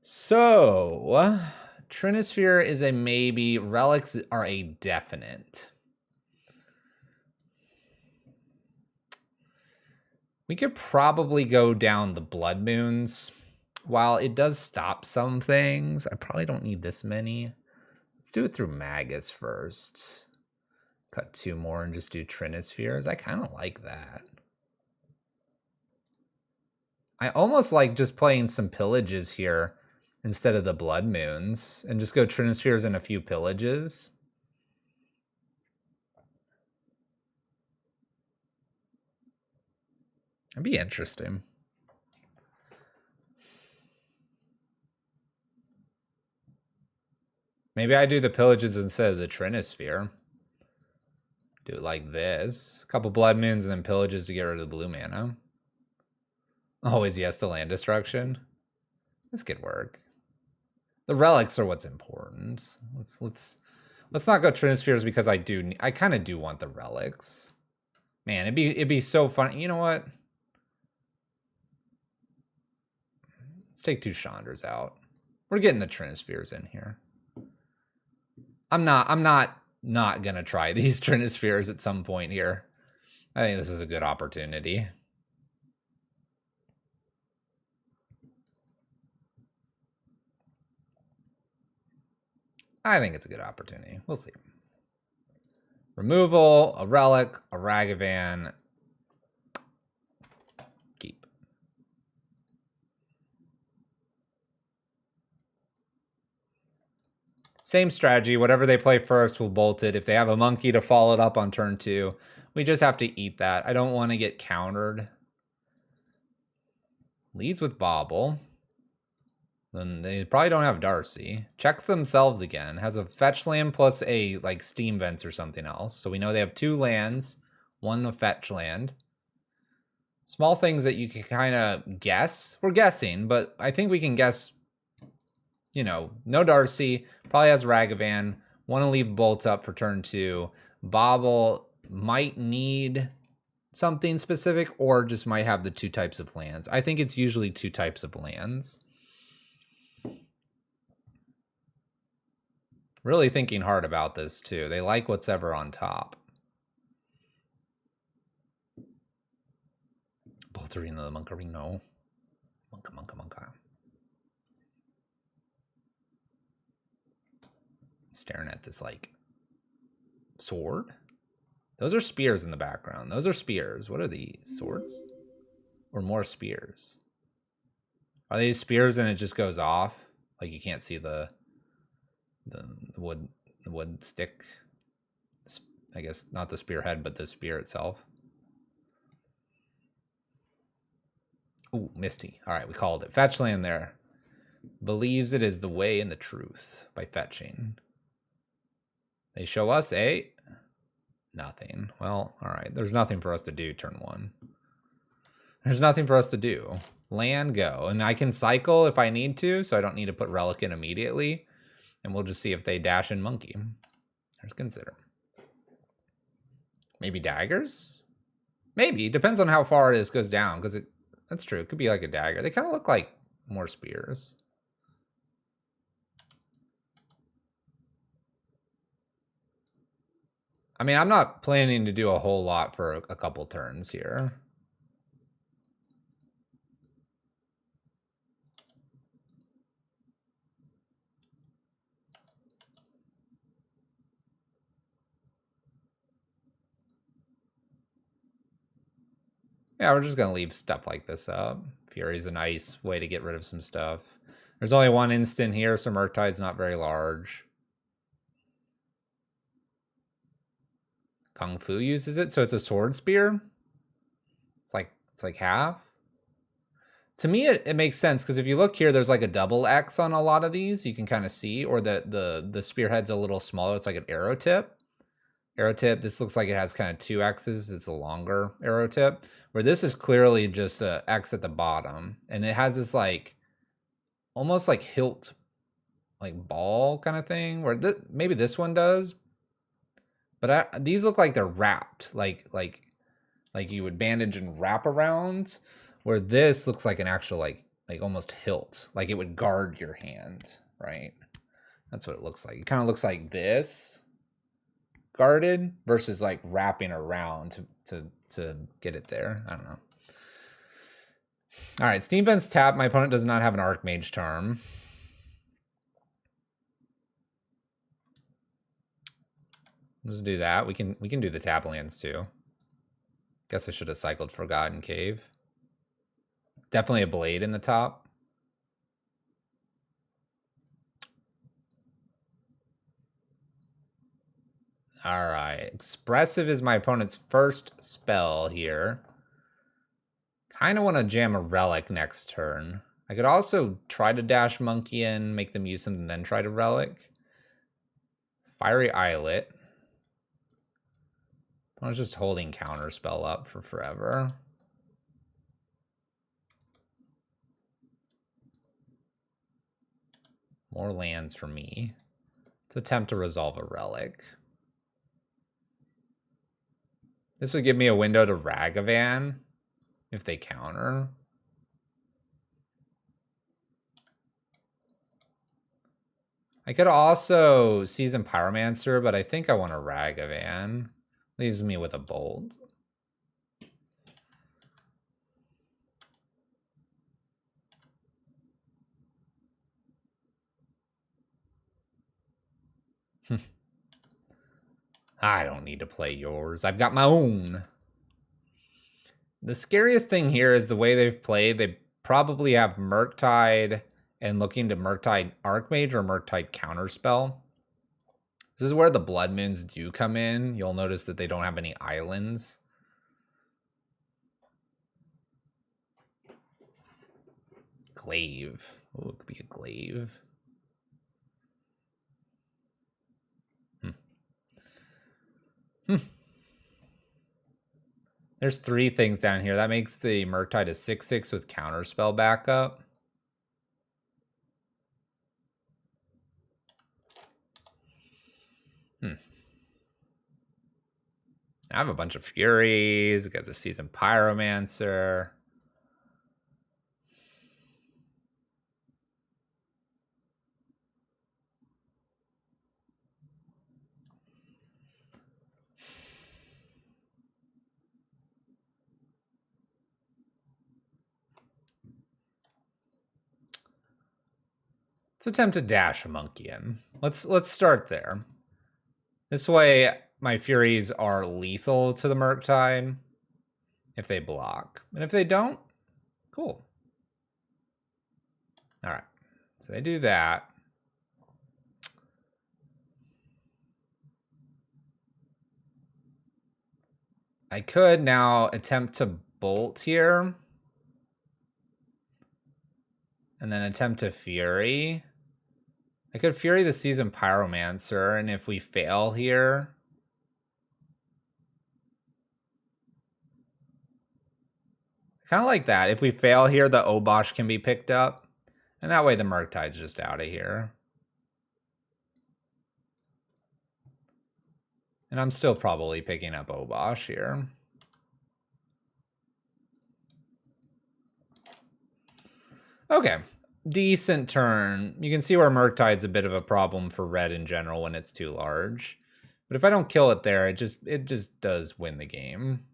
So, Trinisphere is a maybe. Relics are a definite. We could probably go down the Blood Moons. While it does stop some things, I probably don't need this many. Let's do it through Magus first. Cut 2 more and just do Trinispheres. I kind of like that. I almost like just playing some Pillages here instead of the Blood Moons and just go Trinispheres and a few Pillages. That'd be interesting. Maybe I do the Pillages instead of the Trinisphere. Do it like this. A couple Blood Moons and then Pillages to get rid of the blue mana. Always yes to land destruction. This could work. The relics are what's important. Let's not go Trinispheres because I kind of do want the relics. Man, it'd be so fun. You know what? Let's take 2 Chandras out. We're getting the Trinispheres in here. I'm not gonna try these Trinispheres at some point here. I think this is a good opportunity. I think it's a good opportunity. We'll see. Removal, a relic, a Ragavan. Keep. Same strategy. Whatever they play first, we'll bolt it. If they have a monkey to follow it up on turn 2, we just have to eat that. I don't want to get countered. Leads with Bobble. Then they probably don't have Darcy. Checks themselves again. Has a fetch land plus a like Steam Vents or something else. So we know they have 2 lands, 1 fetch land. Small things that you can kind of guess. We're guessing, but I think we can guess, you know, no Darcy. Probably has Ragavan. Want to leave Bolt up for turn 2. Bobble might need something specific or just might have the 2 types of lands. I think it's usually 2 types of lands. Really thinking hard about this too. They like what's ever on top. Bolterino the Monkarino. Monka. Staring at this like sword. Those are spears in the background. Those are spears. What are these? Swords? Or more spears? Are these spears and it just goes off? Like you can't see the wood stick. I guess not the spearhead, but the spear itself. Ooh, Misty. All right, we called it. Fetch land there. Believes it is the way and the truth by fetching. They show us a nothing. Well, all right. There's nothing for us to do turn 1. There's nothing for us to do. Land, go. And I can cycle if I need to, so I don't need to put Relic in immediately. And we'll just see if they dash in Monkey. Let's consider. Maybe daggers? Maybe. Depends on how far it goes down, because that's true. It could be like a dagger. They kind of look like more spears. I mean, I'm not planning to do a whole lot for a couple turns here. Yeah, we're just going to leave stuff like this up. Fury's a nice way to get rid of some stuff. There's only 1 instant here, so Murktide's not very large. Kung Fu uses it, so it's a sword spear. It's like half. To me, it makes sense because if you look here, there's like a double X on a lot of these. You can kind of see, or the spearhead's a little smaller. It's like an arrow tip. Arrow tip. This looks like it has kind of 2 X's. It's a longer arrow tip. Where this is clearly just a X at the bottom, and it has this like almost like hilt, like ball kind of thing. Where maybe this one does, but these look like they're wrapped, like you would bandage and wrap around. Where this looks like an actual like almost hilt, like it would guard your hand, right? That's what it looks like. It kind of looks like this, guarded, versus like wrapping around to get it there. I don't know. All right, Steam Vents tap. My opponent does not have an Archmage charm. Let's do that. We can do the tap lands too. Guess I should have cycled Forgotten Cave. Definitely a blade in the top. All right. Expressive is my opponent's first spell here. Kind of want to jam a relic next turn. I could also try to dash Monkey in, make them use something, then try to relic. Fiery Eyelet. I was just holding counter spell up for forever. More lands for me. Let's attempt to resolve a relic. This would give me a window to Ragavan if they counter. I could also Season Pyromancer, but I think I want a Ragavan. Leaves me with a Bolt. I don't need to play yours. I've got my own. The scariest thing here is the way they've played. They probably have Murktide and looking to Murktide Archmage or Murktide Counterspell. This is where the Blood Moons do come in. You'll notice that they don't have any islands. Glaive. Oh, it could be a glaive. There's 3 things down here. That makes the Murktide a 6/6 with Counterspell backup. I have a bunch of Furies. We got the Season Pyromancer. Let's attempt to dash a Monkey in. Let's start there. This way, my Furies are lethal to the Murktide if they block. And if they don't, cool. All right, so they do that. I could now attempt to Bolt here. And then attempt to Fury. I could Fury the Season Pyromancer, and if we fail here... kind of like that. If we fail here, the Obosh can be picked up. And that way the Murktide's just out of here. And I'm still probably picking up Obosh here. Okay, decent turn. You can see where Murktide's a bit of a problem for red in general when it's too large. But if I don't kill it there, it just does win the game.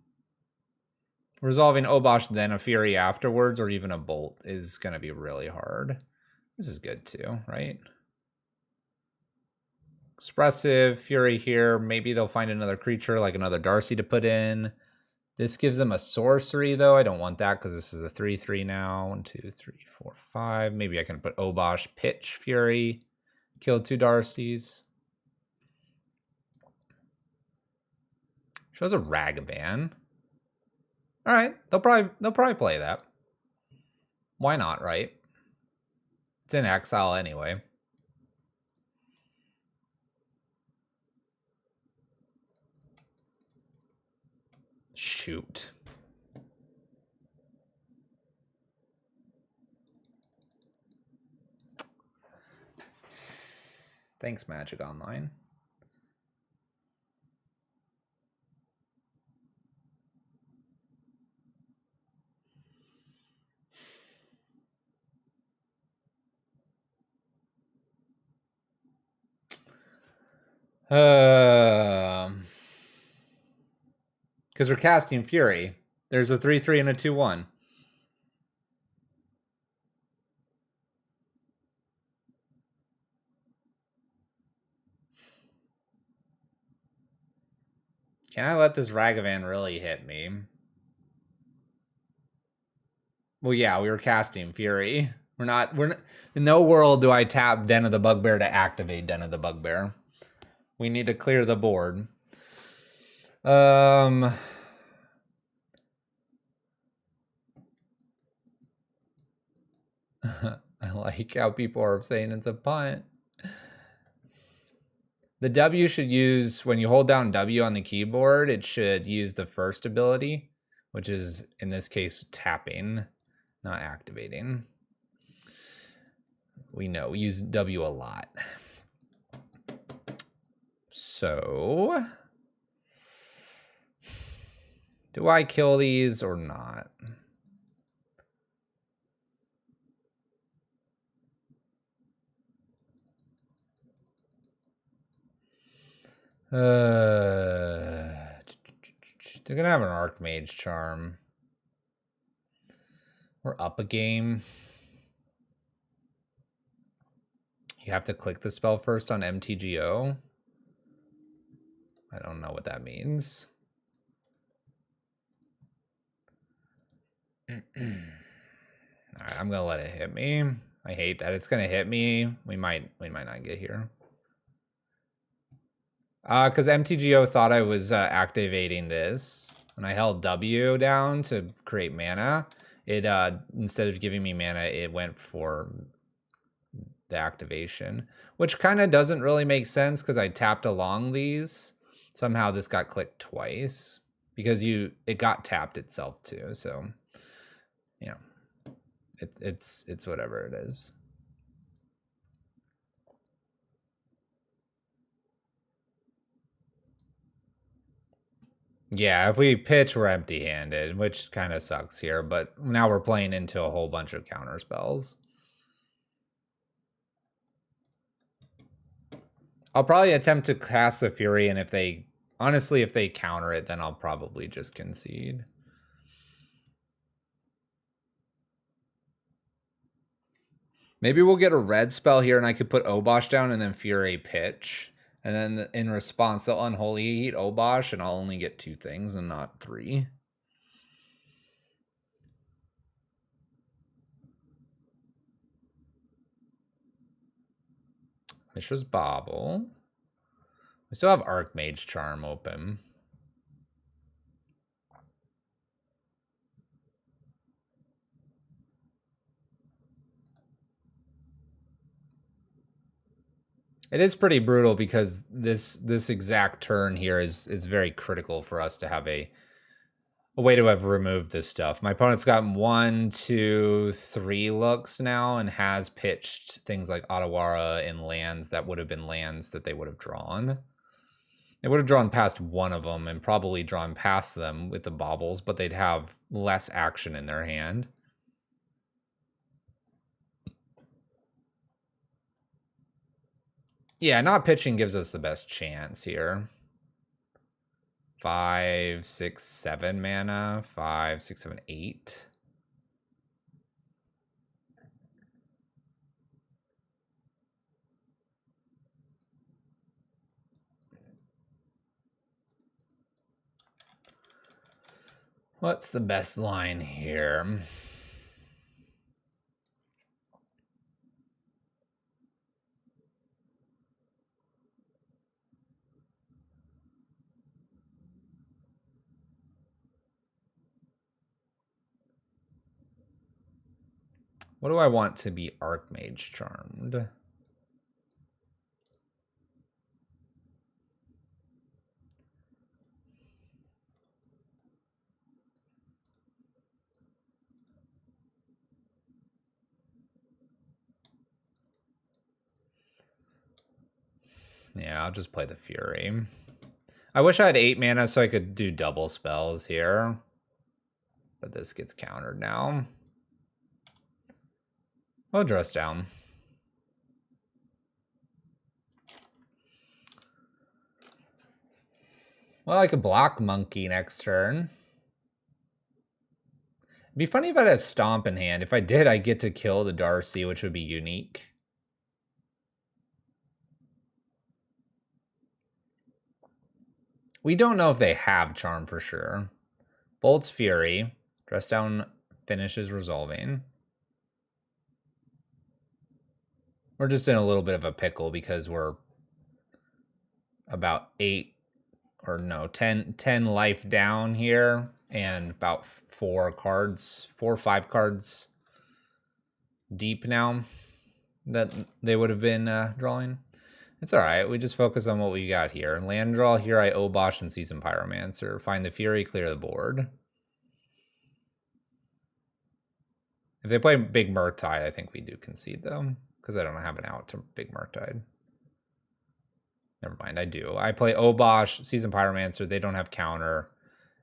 Resolving Obosh, then a Fury afterwards, or even a Bolt is going to be really hard. This is good too, right? Expressive, Fury here. Maybe they'll find another creature, like another Darcy to put in. This gives them a sorcery, though. I don't want that because this is a 3/3 now. 1, 2, 3, 4, 5. Maybe I can put Obosh, pitch, Fury, kill 2 Darcys. Shows a Ragavan. All right, they'll probably play that. Why not, right? It's in exile anyway. Shoot. Thanks, Magic Online. Because we're casting Fury. There's a 3/3 and a 2/1. Can I let this Ragavan really hit me? Well, yeah, we were casting Fury. We're not in no world do I tap Den of the Bugbear to activate Den of the Bugbear. We need to clear the board. I like how people are saying it's a punt. The W should use, when you hold down W on the keyboard, it should use the first ability, which is, in this case, tapping, not activating. We know, we use W a lot. So, do I kill these or not? They're gonna have an Archmage Charm. We're up a game. You have to click the spell first on MTGO. I don't know what that means. All right, I'm gonna let it hit me. I hate that it's gonna hit me. We might not get here. Because MTGO thought I was activating this. When I held W down to create mana, it instead of giving me mana, it went for the activation, which kind of doesn't really make sense because I tapped along these. Somehow this got clicked twice because it got tapped itself too. So, you know, it's whatever it is. Yeah, if we pitch, we're empty-handed, which kind of sucks here, but now we're playing into a whole bunch of counter spells. I'll probably attempt to cast the Fury, and if they counter it, then I'll probably just concede. Maybe we'll get a red spell here, and I could put Obosh down and then Fury pitch. And then in response, they'll Unholy Heat Obosh, and I'll only get 2 things and not 3. Mishra's Bauble. We still have Archmage Charm open. It is pretty brutal because this exact turn here is very critical for us to have a way to have removed this stuff. My opponent's gotten 1, 2, 3 looks now and has pitched things like Otawara and lands that would have been lands that they would have drawn. They would have drawn past one of them and probably drawn past them with the baubles, but they'd have less action in their hand. Yeah, not pitching gives us the best chance here. 5, 6, 7 mana. 5, 6, 7, 8. What's the best line here? What do I want to be Archmage Charmed? Yeah, I'll just play the Fury. I wish I had 8 mana so I could do double spells here. But this gets countered now. I'll dress down. Well, I could block Monkey next turn. It'd be funny if I had a Stomp in hand. If I did, I get to kill the Darcy, which would be unique. We don't know if they have Charm for sure. Bolt's Fury. Dress down finishes resolving. We're just in a little bit of a pickle because we're about 10 life down here and about 4 or 5 cards deep now that they would have been drawing. It's all right. We just focus on what we got here. Land draw here, I Obosh and Season Pyromancer. Find the Fury, clear the board. If they play Big Murktide, I think we do concede though, because I don't have an out to Big Murktide. Never mind, I do. I play Obosh, Season Pyromancer. They don't have counter,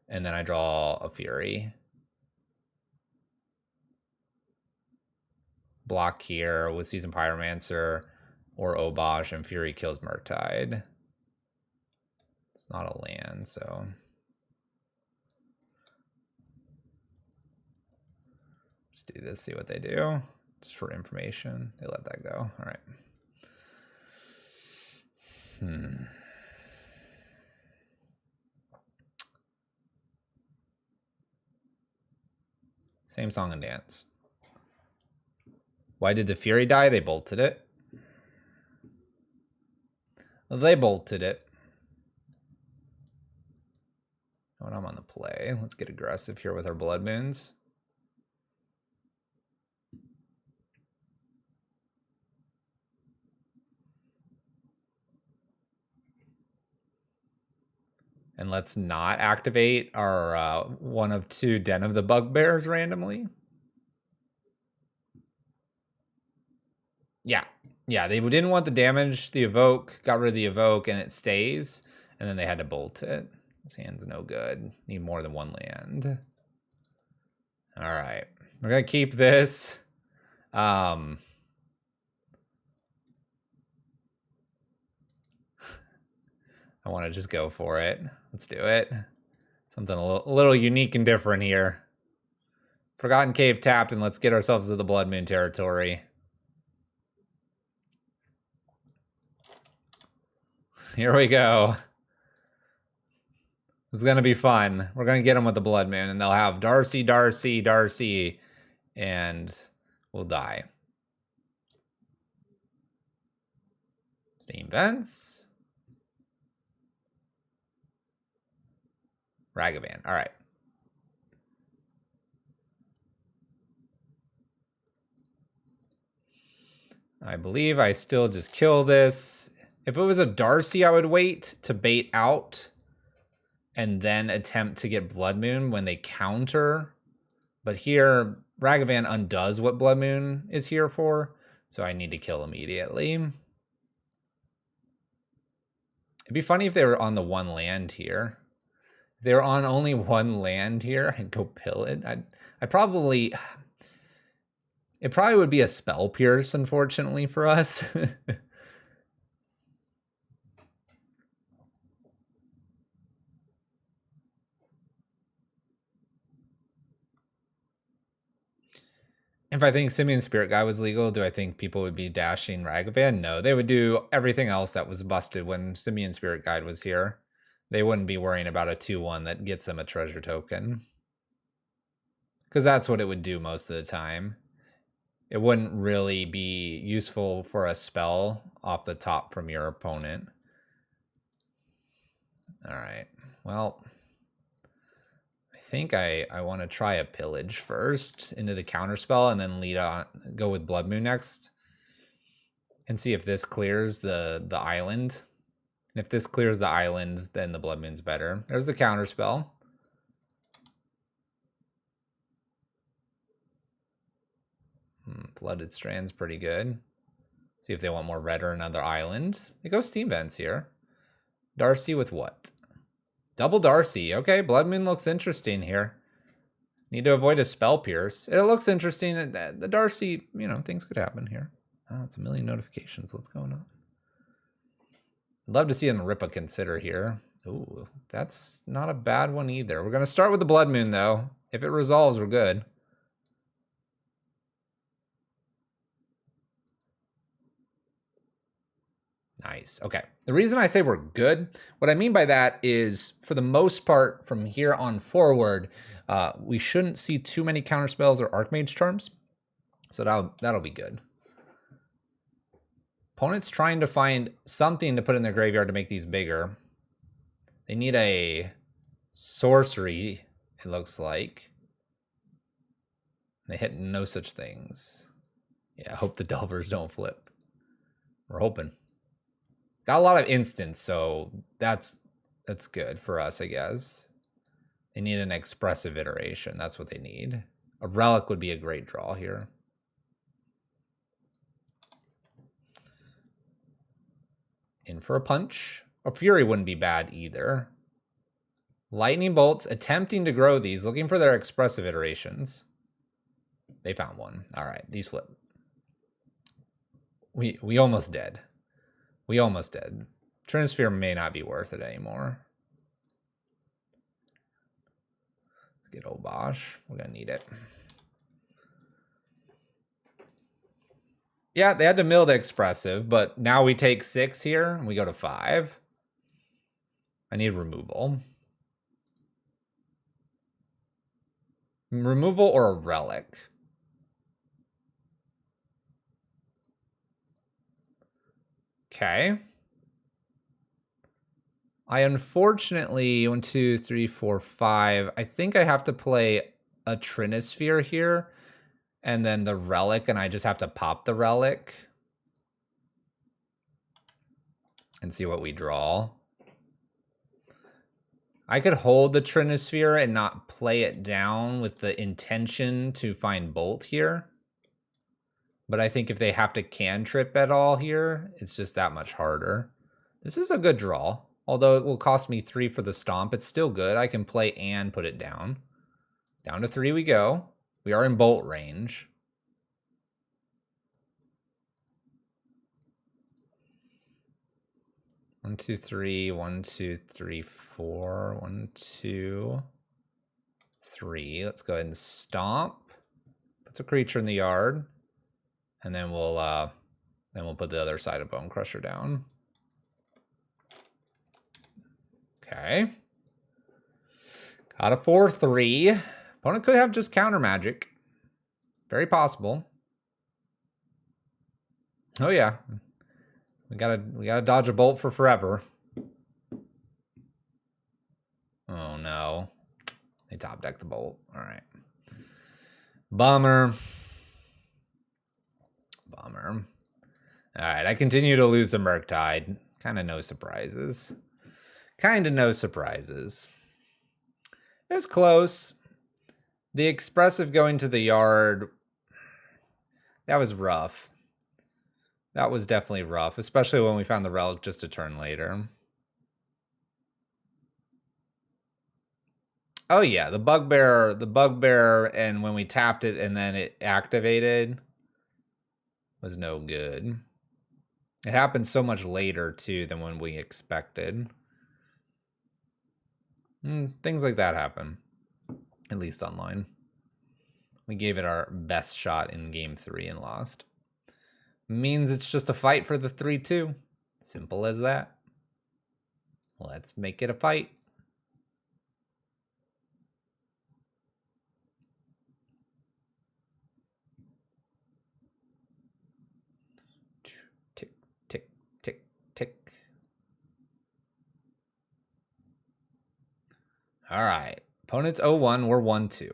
and then I draw a Fury. Block here with Season Pyromancer or Obosh, and Fury kills Murktide. It's not a land, so... Just do this, see what they do. Just for information. They let that go. All right. Same song and dance. Why did the Fury die? They bolted it. They bolted it. When I'm on the play, let's get aggressive here with our Blood Moons. And let's not activate our one of 2 Den of the Bugbears randomly. Yeah, they didn't want the damage, the evoke, got rid of the evoke, and it stays. And then they had to bolt it. This hand's no good. Need more than 1 land. All right. We're going to keep this. I want to just go for it. Let's do it. Something a little unique and different here. Forgotten Cave tapped, and let's get ourselves to the Blood Moon territory. Here we go. It's going to be fun. We're going to get them with the Blood Moon, and they'll have Darcy, Darcy, Darcy, and we'll die. Steam Vents. Ragavan. All right. I believe I still just kill this. If it was a Darcy, I would wait to bait out and then attempt to get Blood Moon when they counter. But here, Ragavan undoes what Blood Moon is here for, so I need to kill immediately. It'd be funny if they were on the 1 land here. If they were on only 1 land here, I'd go pill it. I'd probably... It probably would be a Spell Pierce, unfortunately, for us. If I think Simian Spirit Guide was legal, do I think people would be dashing Ragavan? No, they would do everything else that was busted when Simian Spirit Guide was here. They wouldn't be worrying about a 2-1 that gets them a treasure token. Because that's what it would do most of the time. It wouldn't really be useful for a spell off the top from your opponent. All right, well, I think I want to try a pillage first into the counterspell and then lead on, go with Blood Moon next. And see if this clears the island. And if this clears the island, then the Blood Moon's better. There's the counterspell. Flooded Strand's pretty good. See if they want more red or another island. They go Steam Vents here. Darcy with what? Double Darcy. Okay, Blood Moon looks interesting here. Need to avoid a Spell Pierce. It looks interesting. The Darcy, you know, things could happen here. Oh, it's a million notifications. What's going on? I'd love to see him rip a Consider here. Ooh, that's not a bad one either. We're going to start with the Blood Moon, though. If it resolves, we're good. Nice. Okay. The reason I say we're good, what I mean by that is, for the most part, from here on forward, we shouldn't see too many counterspells or Archmage charms. So that'll be good. Opponent's trying to find something to put in their graveyard to make these bigger. They need a sorcery, it looks like. They hit no such things. Yeah, I hope the Delvers don't flip. We're hoping. Got a lot of instants, so that's good for us, I guess. They need an expressive iteration. That's what they need. A relic would be a great draw here. In for a punch. A fury wouldn't be bad either. Lightning bolts, attempting to grow these, looking for their expressive iterations. They found one. All right, these flip. We almost did. We almost did. Trinisphere may not be worth it anymore. Let's get Obosh. We're gonna need it. Yeah, they had to mill the expressive, but now we take 6 here and we go to 5. I need removal. Removal or a relic? Okay. I unfortunately, 1, 2, 3, 4, 5. I think I have to play a Trinisphere here and then the relic, and I just have to pop the relic and see what we draw. I could hold the Trinisphere and not play it down with the intention to find Bolt here. But I think if they have to cantrip at all here, it's just that much harder. This is a good draw. Although it will cost me 3 for the stomp, it's still good. I can play and put it down. Down to 3 we go. We are in Bolt range. One, 2, 3, 1, 2, 3, 4. 1, 2, 3. Let's go ahead and stomp. Puts a creature in the yard. And then we'll put the other side of Bone Crusher down. Okay. Got a 4/3. Opponent could have just counter magic. Very possible. Oh yeah. We gotta dodge a bolt for forever. Oh no. They top deck the bolt. Alright. Bummer. Bummer. Alright, I continue to lose the Murktide. Kinda no surprises. Kinda no surprises. It was close. The expressive going to the yard, that was rough. That was definitely rough, especially when we found the relic just a turn later. Oh yeah, the bugbear, and when we tapped it and then it activated was no good. It happened so much later too than when we expected. Things like that happen, at least online. We gave it our best shot in game 3 and lost. Means it's just a fight for the 3/2. Simple as that. Let's make it a fight. Tick, tick, tick, tick. All right. Opponent's 0-1, we're 1-2.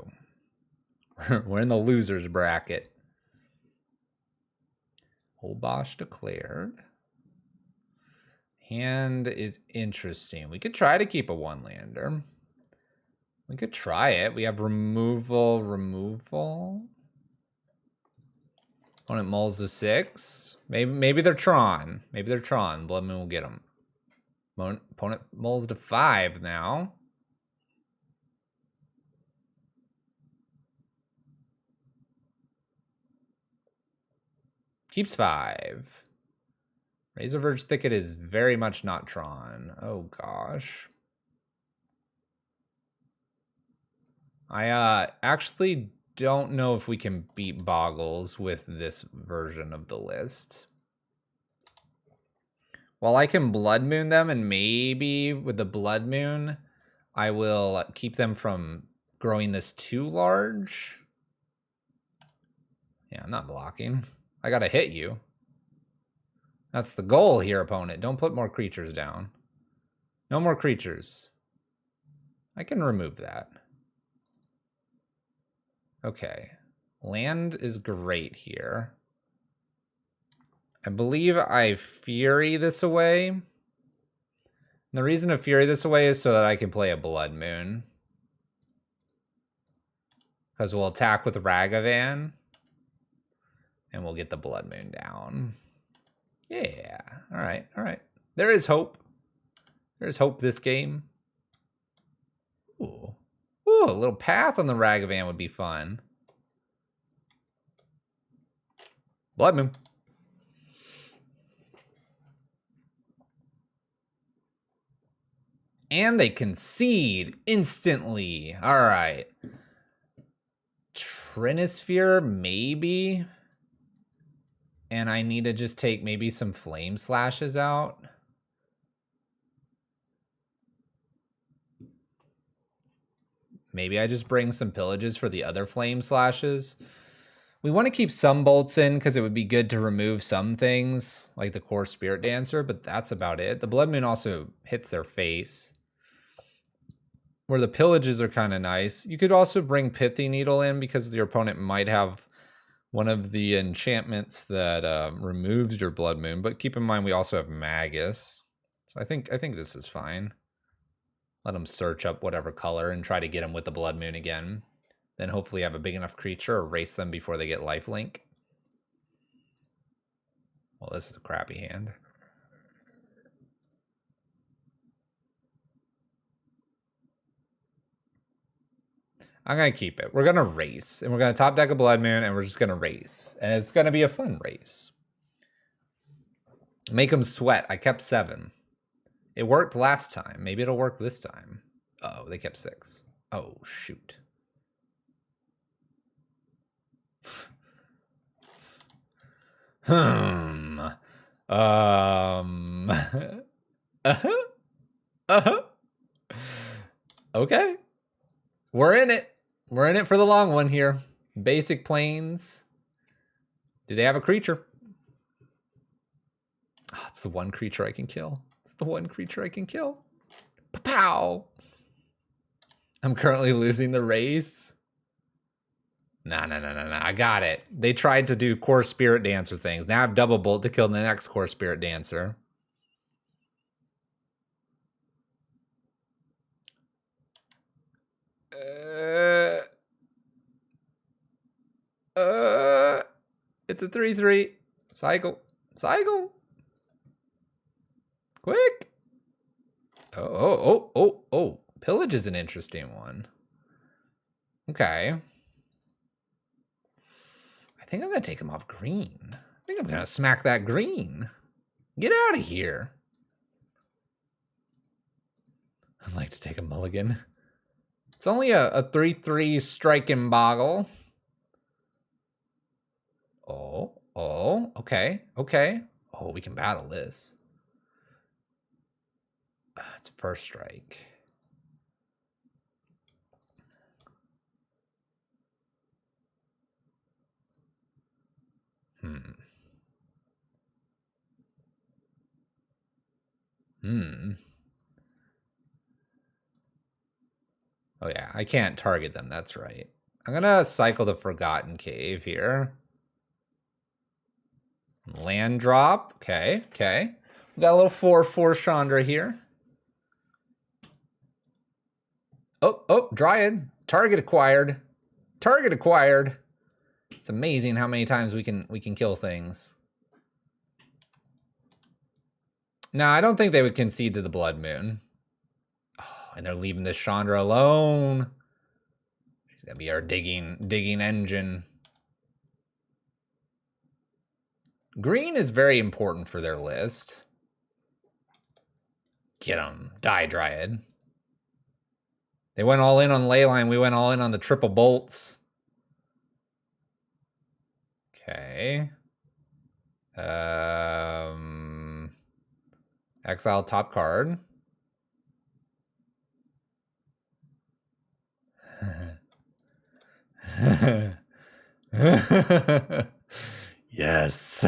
We're in the loser's bracket. Obosh declared. Hand is interesting. We could try to keep a one-lander. We could try it. We have removal. Opponent mulls to 6. Maybe they're Tron. Maybe they're Tron. Blood Moon will get them. Opponent mulls to 5 now. Keeps 5. Razorverge Thicket is very much not Tron. Oh gosh. I actually don't know if we can beat Boggles with this version of the list. While I can Blood Moon them, and maybe with the Blood Moon, I will keep them from growing this too large. Yeah, I'm not blocking. I gotta hit you. That's the goal here, opponent. Don't put more creatures down. No more creatures. I can remove that. Okay. Land is great here. I believe I Fury this away. And the reason to Fury this away is so that I can play a Blood Moon. Because we'll attack with Ragavan. And we'll get the Blood Moon down. Yeah. Alright, alright. There is hope. There's hope this game. Ooh. Ooh, a little path on the Ragavan would be fun. Blood Moon. And they concede instantly. All right. Trinisphere, maybe. And I need to just take maybe some Flame Slashes out. Maybe I just bring some Pillages for the other Flame Slashes. We want to keep some bolts in because it would be good to remove some things, like the core Spirit Dancer, but that's about it. The Blood Moon also hits their face. Where the Pillages are kind of nice. You could also bring Pithy Needle in because your opponent might have one of the enchantments that removes your Blood Moon, but keep in mind we also have Magus. So I think this is fine. Let them search up whatever color and try to get them with the Blood Moon again. Then hopefully have a big enough creature, erase them before they get lifelink. Well, this is a crappy hand. I'm going to keep it. We're going to race. And we're going to top deck a Blood Moon, and we're just going to race. And it's going to be a fun race. Make them sweat. I kept 7. It worked last time. Maybe it'll work this time. Oh, they kept 6. Oh, shoot. Okay. We're in it. We're in it for the long one here. Basic Plains. Do they have a creature? Oh, it's the one creature I can kill. It's the one creature I can kill. Pow! I'm currently losing the race. Nah. I got it. They tried to do core Spirit Dancer things. Now I have double bolt to kill the next core Spirit Dancer. It's a 3/3. Cycle. Quick. Oh. Pillage is an interesting one. Okay. I think I'm going to take him off green. I think I'm going to smack that green. Get out of here. I'd like to take a mulligan. It's only a 3/3 strike and boggle. Oh, okay. Oh, we can battle this. It's first strike. Oh yeah. I can't target them. That's right. I'm going to cycle the Forgotten Cave here. Land drop. Okay, okay. We got a little 4/4 Chandra here. Oh, Dryad. Target acquired. Target acquired. It's amazing how many times we can kill things. No, I don't think they would concede to the Blood Moon. Oh, and they're leaving this Chandra alone. She's gonna be our digging engine. Green is very important for their list. Get them. Die, Dryad. They went all in on Leyline. We went all in on the triple bolts. Okay. Exile top card. Yes.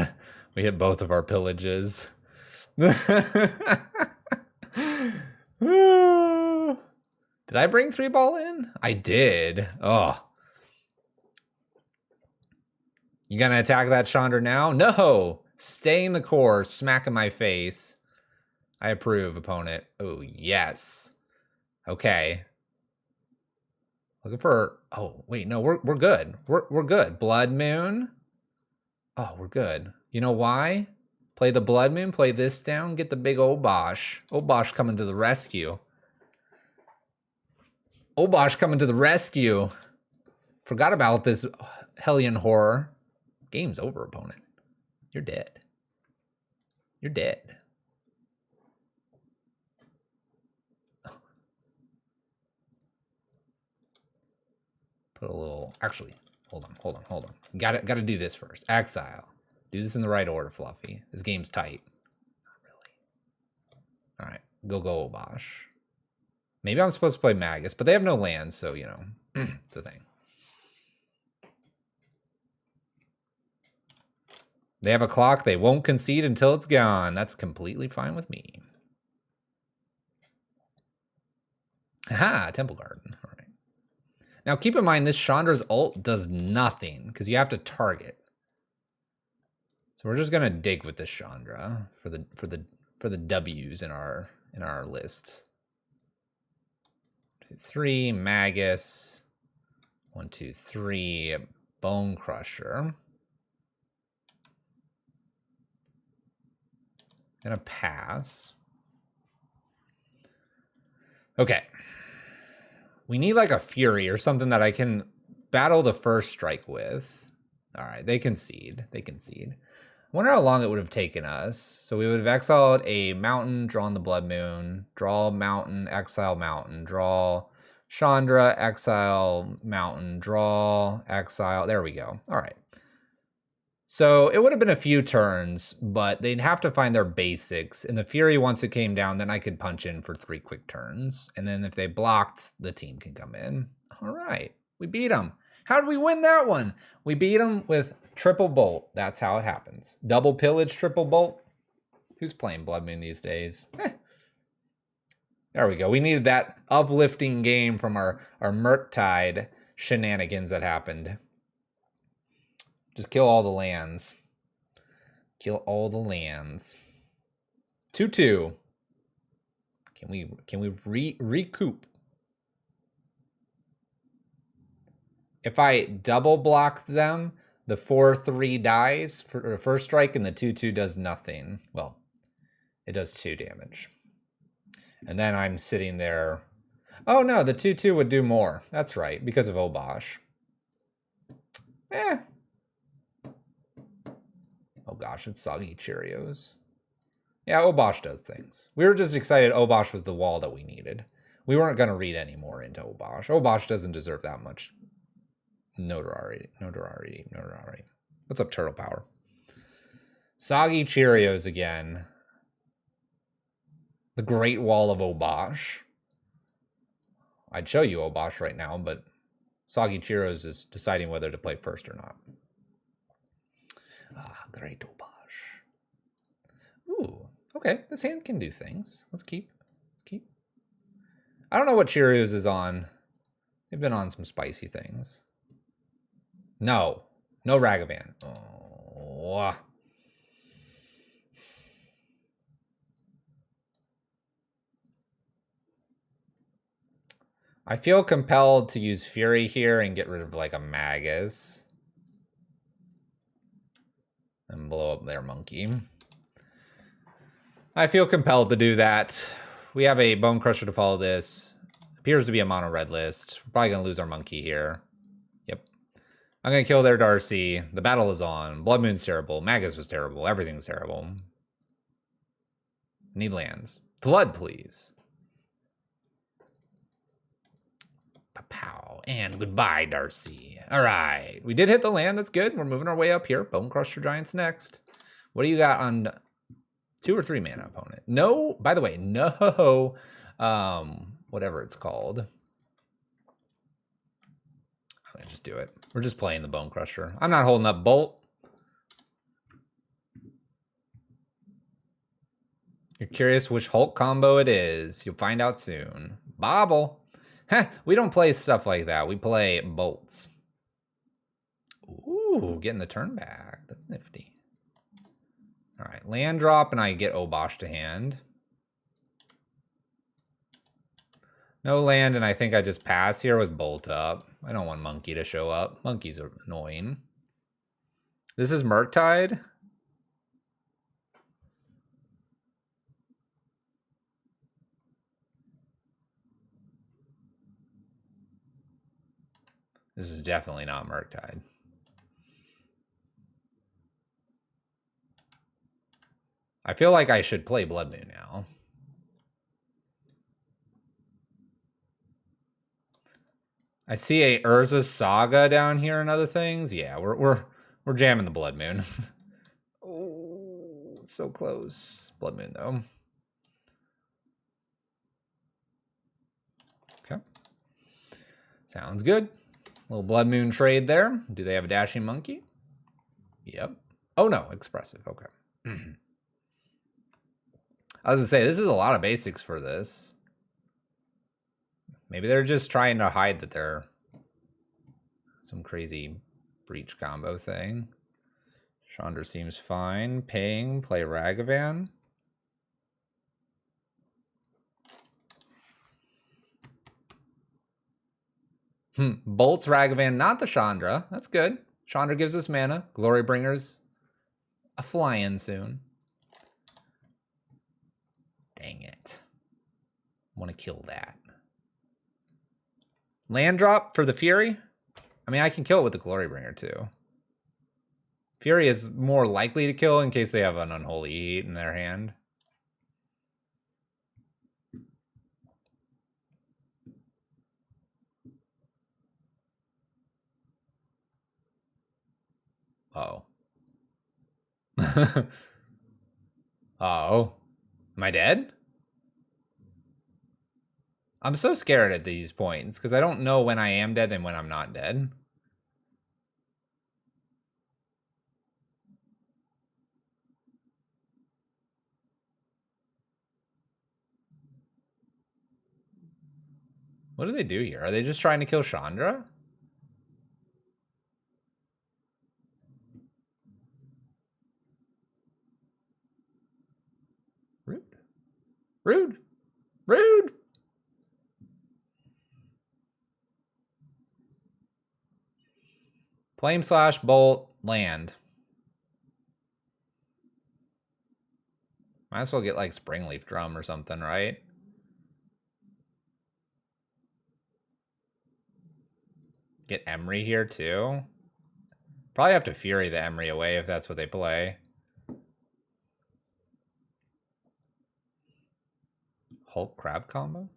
We hit both of our pillages. Did I bring 3-ball in? I did. Oh. You gonna attack that Chandra now? No! Stay in the core, smack in my face. I approve, opponent. Oh, yes. Okay. Looking for... Oh, wait, no, we're good. We're good. Blood Moon. Oh, we're good. You know why? Play the Blood Moon, play this down, get the big Obosh. Obosh coming to the rescue. Obosh coming to the rescue. Forgot about this Hellion horror. Game's over, opponent. You're dead. You're dead. Put a little... Actually, hold on. Gotta do this first. Exile. Do this in the right order, Fluffy. This game's tight. Not really. All right. Go, Obosh. Maybe I'm supposed to play Magus, but they have no lands, so, you know, it's a thing. They have a clock. They won't concede until it's gone. That's completely fine with me. Aha, Temple Garden. All right. Now, keep in mind, this Chandra's ult does nothing because you have to target. So we're just gonna dig with this Chandra for the W's in our list. 2, 3, Magus. 1, 2, 3, Bone Crusher. Gonna pass. Okay. We need like a Fury or something that I can battle the first strike with. All right, they concede. They concede. I wonder how long it would have taken us. So we would have exiled a mountain, drawn the Blood Moon, draw mountain, exile mountain, draw Chandra, exile mountain, draw, exile. There we go. All right. So it would have been a few turns, but they'd have to find their basics. And the Fury, once it came down, then I could punch in for 3 quick turns. And then if they blocked, the team can come in. All right. We beat them. How did we win that one? We beat them with triple bolt. That's how it happens. Double pillage, triple bolt. Who's playing Blood Moon these days? There we go. We needed that uplifting game from our Murktide shenanigans that happened. Just kill all the lands. Kill all the lands. 2/2. Can we recoup? If I double block them, the 4/3 dies for the first strike, and the 2/2 does nothing. Well, it does 2 damage. And then I'm sitting there. Oh no, the 2/2 would do more. That's right, because of Obosh. Oh gosh, it's Soggy Cheerios. Yeah, Obosh does things. We were just excited Obosh was the wall that we needed. We weren't going to read any more into Obosh. Obosh doesn't deserve that much notoriety. What's up, Turtle Power? Soggy Cheerios again. The Great Wall of Obosh. I'd show you Obosh right now, but Soggy Cheerios is deciding whether to play first or not. Ah, Great Obosh. Ooh, okay. This hand can do things. Let's keep. I don't know what Cheerios is on. They've been on some spicy things. No. No Ragavan. Oh. I feel compelled to use Fury here and get rid of like a Magus. And blow up their monkey. I feel compelled to do that. We have a Bone Crusher to follow this. Appears to be a mono red list. We're probably going to lose our monkey here. Yep. I'm going to kill their Darcy. The battle is on. Blood Moon's terrible. Magus was terrible. Everything's terrible. Need lands. Flood, please. Pow. And goodbye, Darcy. All right. We did hit the land. That's good. We're moving our way up here. Bone Crusher Giants next. What do you got on 2 or 3 mana opponent? No. By the way, no. Whatever it's called. I'm going to just do it. We're just playing the Bone Crusher. I'm not holding up Bolt. You're curious which Hulk combo it is. You'll find out soon. Bobble. Heh, we don't play stuff like that. We play bolts. Ooh, getting the turn back. That's nifty. All right, land drop, and I get Obosh to hand. No land, and I think I just pass here with Bolt up. I don't want Monkey to show up. Monkeys are annoying. This is Murktide. This is definitely not Murktide. I feel like I should play Blood Moon now. I see a Urza's Saga down here and other things. Yeah, we're jamming the Blood Moon. Oh, it's so close. Blood Moon though. Okay. Sounds good. Little Blood Moon trade there. Do they have a dashing monkey? Yep. Oh no, expressive. Okay. I was gonna say, this is a lot of basics for this. Maybe they're just trying to hide that they're some crazy breach combo thing. Chandra seems fine. Paying, play Ragavan. Bolts Ragavan, not the Chandra. That's good. Chandra gives us mana. Glory Bringer's a flying soon. Dang it. I want to kill that. Land drop for the Fury? I mean, I can kill it with the Glory Bringer too. Fury is more likely to kill in case they have an Unholy Heat in their hand. Uh-oh. Uh-oh. Am I dead? I'm so scared at these points because I don't know when I am dead and when I'm not dead. What do they do here? Are they just trying to kill Chandra? Rude. Rude. Rude. Flame slash bolt land. Might as well get like Springleaf Drum or something, right? Get Emery here too. Probably have to Fury the Emery away if that's what they play. Hulk Crab combo?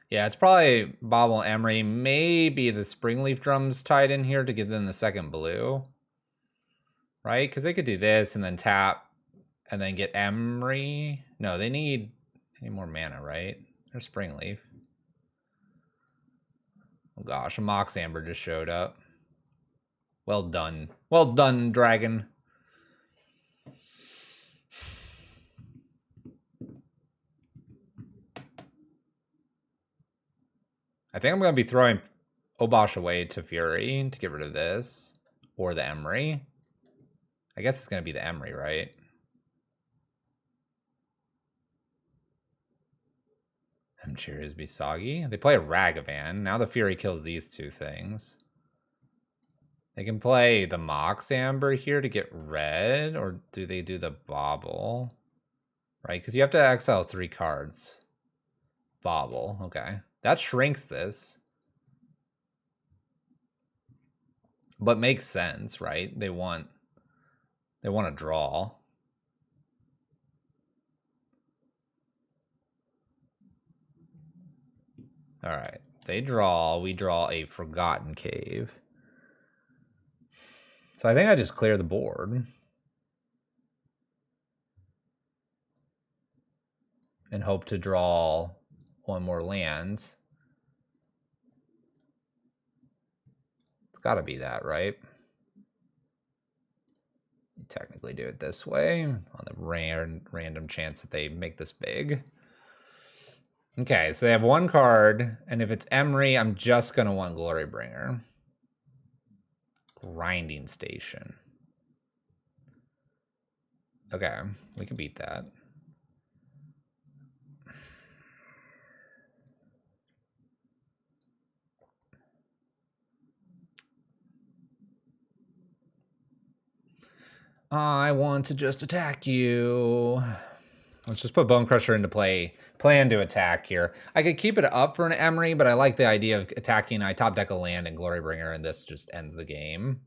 Yeah, it's probably Bobble Emery. Maybe the Springleaf Drum's tied in here to give them the second blue. Right? Because they could do this and then tap and then get Emery. No, they need more mana, right? There's Springleaf. Oh gosh, a Mox Amber just showed up. Well done. Well done, Dragon. I think I'm going to be throwing Obosh away to Fury to get rid of this. Or the Emery. I guess it's going to be the Emery, right? Cheerios be soggy. They play a Ragavan. Now the Fury kills these two things. They can play the Mox Amber here to get red, or do they do the Bobble? Right, because you have to exile 3 cards. Bobble, okay. That shrinks this. But makes sense, right? They want to draw. All right, they draw. We draw a Forgotten Cave. So I think I just clear the board. And hope to draw 1 more land. It's got to be that, right? You technically do it this way on the random chance that they make this big. Okay, so they have 1 card, and if it's Emery, I'm just going to want Glorybringer. Grinding Station. Okay, we can beat that. I want to just attack you. Let's just put Bone Crusher into play. Plan to attack here. I could keep it up for an Emery, but I like the idea of attacking. I top deck a land and Glorybringer, and this just ends the game.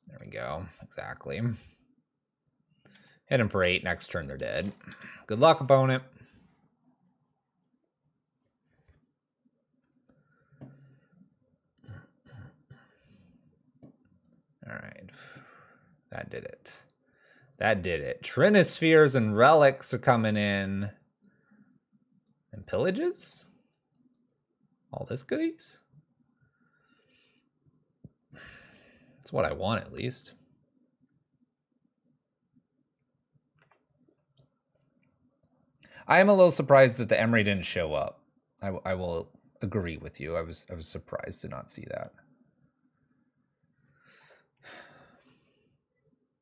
There we go. Exactly. Hit him for 8. Next turn, they're dead. Good luck, opponent. All right. That did it. That did it. Trinispheres and Relics are coming in. And Pillages? All this goodies? That's what I want, at least. I am a little surprised that the Emery didn't show up. I will agree with you. I was surprised to not see that.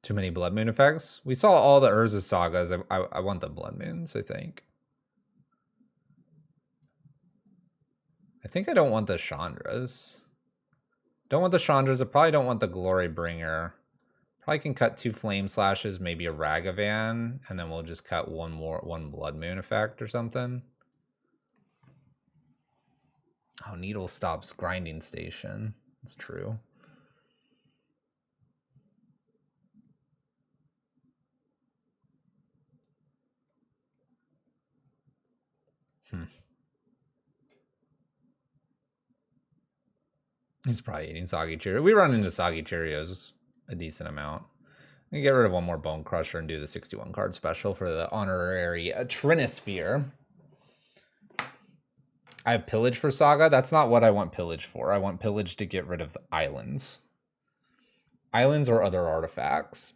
Too many Blood Moon effects? We saw all the Urza sagas. I want the Blood Moons, I think. I think I don't want the Chandras. Don't want the Chandras. I probably don't want the Glorybringer. Probably can cut 2 Flame Slashes, maybe a Ragavan, and then we'll just cut one Blood Moon effect or something. Oh, Needle stops Grinding Station. That's true. He's probably eating Soggy Cheerios. We run into Soggy Cheerios a decent amount. We can get rid of 1 more Bone Crusher and do the 61 card special for the honorary Trinisphere. I have Pillage for Saga. That's not what I want Pillage for. I want Pillage to get rid of islands. Islands or other artifacts.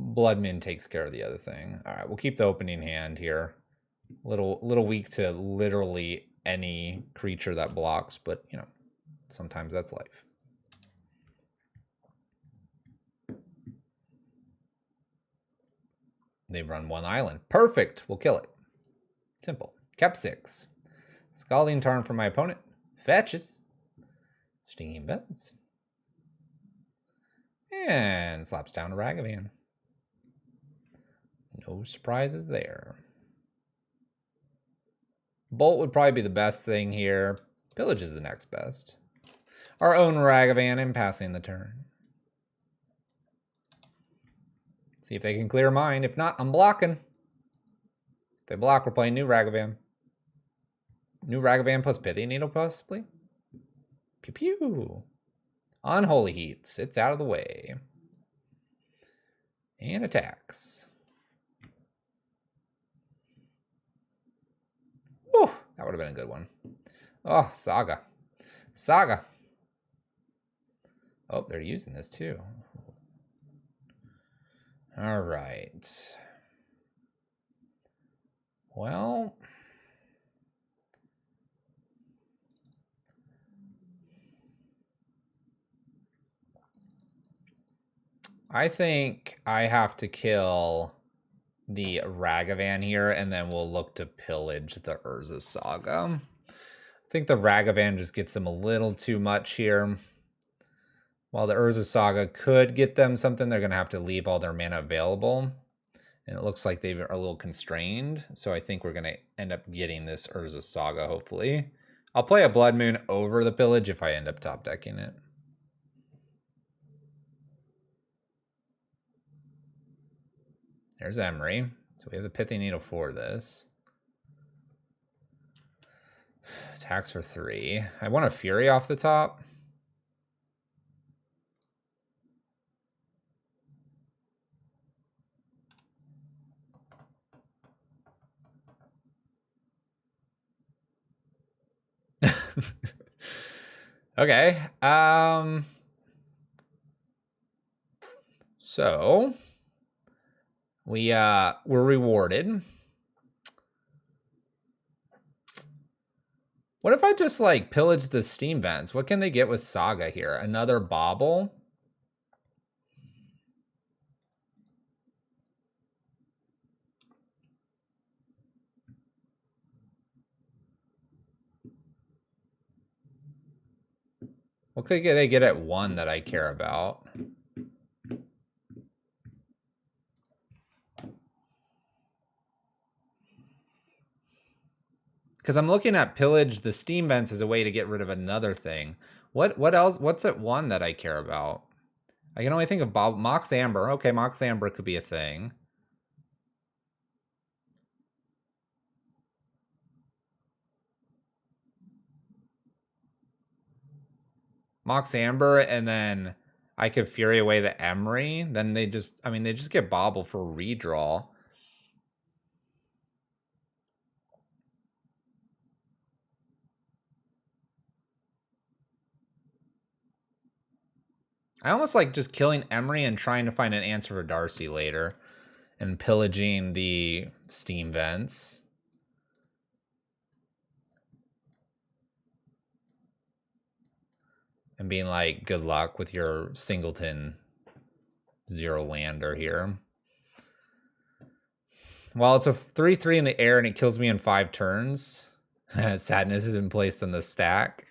Bloodmin takes care of the other thing. All right, we'll keep the opening hand here. Little weak to literally any creature that blocks, but you know, sometimes that's life. They run 1 island. Perfect. We'll kill it. Simple. Kept 6. Scalding Tarn for my opponent. Fetches. Stinging Vents. And slaps down a Ragavan. No surprises there. Bolt would probably be the best thing here. Pillage is the next best. Our own Ragavan and passing the turn. See if they can clear mine. If not, I'm blocking. If they block, we're playing new Ragavan. New Ragavan plus Pithy Needle, possibly. Pew pew. Unholy Heats. It's out of the way. And attacks. Whew, that would have been a good one. Oh, Saga. Saga. Oh, they're using this too. All right. Well, I think I have to kill the Ragavan here, and then we'll look to pillage the Urza Saga. I think the Ragavan just gets them a little too much here. While the Urza Saga could get them something, they're going to have to leave all their mana available. And it looks like they are a little constrained. So I think we're going to end up getting this Urza Saga, hopefully. I'll play a Blood Moon over the pillage if I end up top decking it. There's Emery. So we have the Pithy Needle for this. Attacks for 3. I want a Fury off the top. Okay. So we're rewarded. What if I just like pillage the Steam Vents? What can they get with Saga here? Another Bauble? What could they get at 1 that I care about? Because I'm looking at pillage the Steam Vents as a way to get rid of another thing. What else? What's at 1 that I care about? I can only think of Mox Amber. Okay, Mox Amber could be a thing. Mox Amber, and then I could Fury away the Emery. Then they just, I mean, they just get Bobble for redraw. I almost like just killing Emery and trying to find an answer for Darcy later. And pillaging the Steam Vents. And being like, good luck with your Singleton 0 lander here. Well, it's a 3/3 in the air and it kills me in 5 turns. Sadness has been placed on the stack.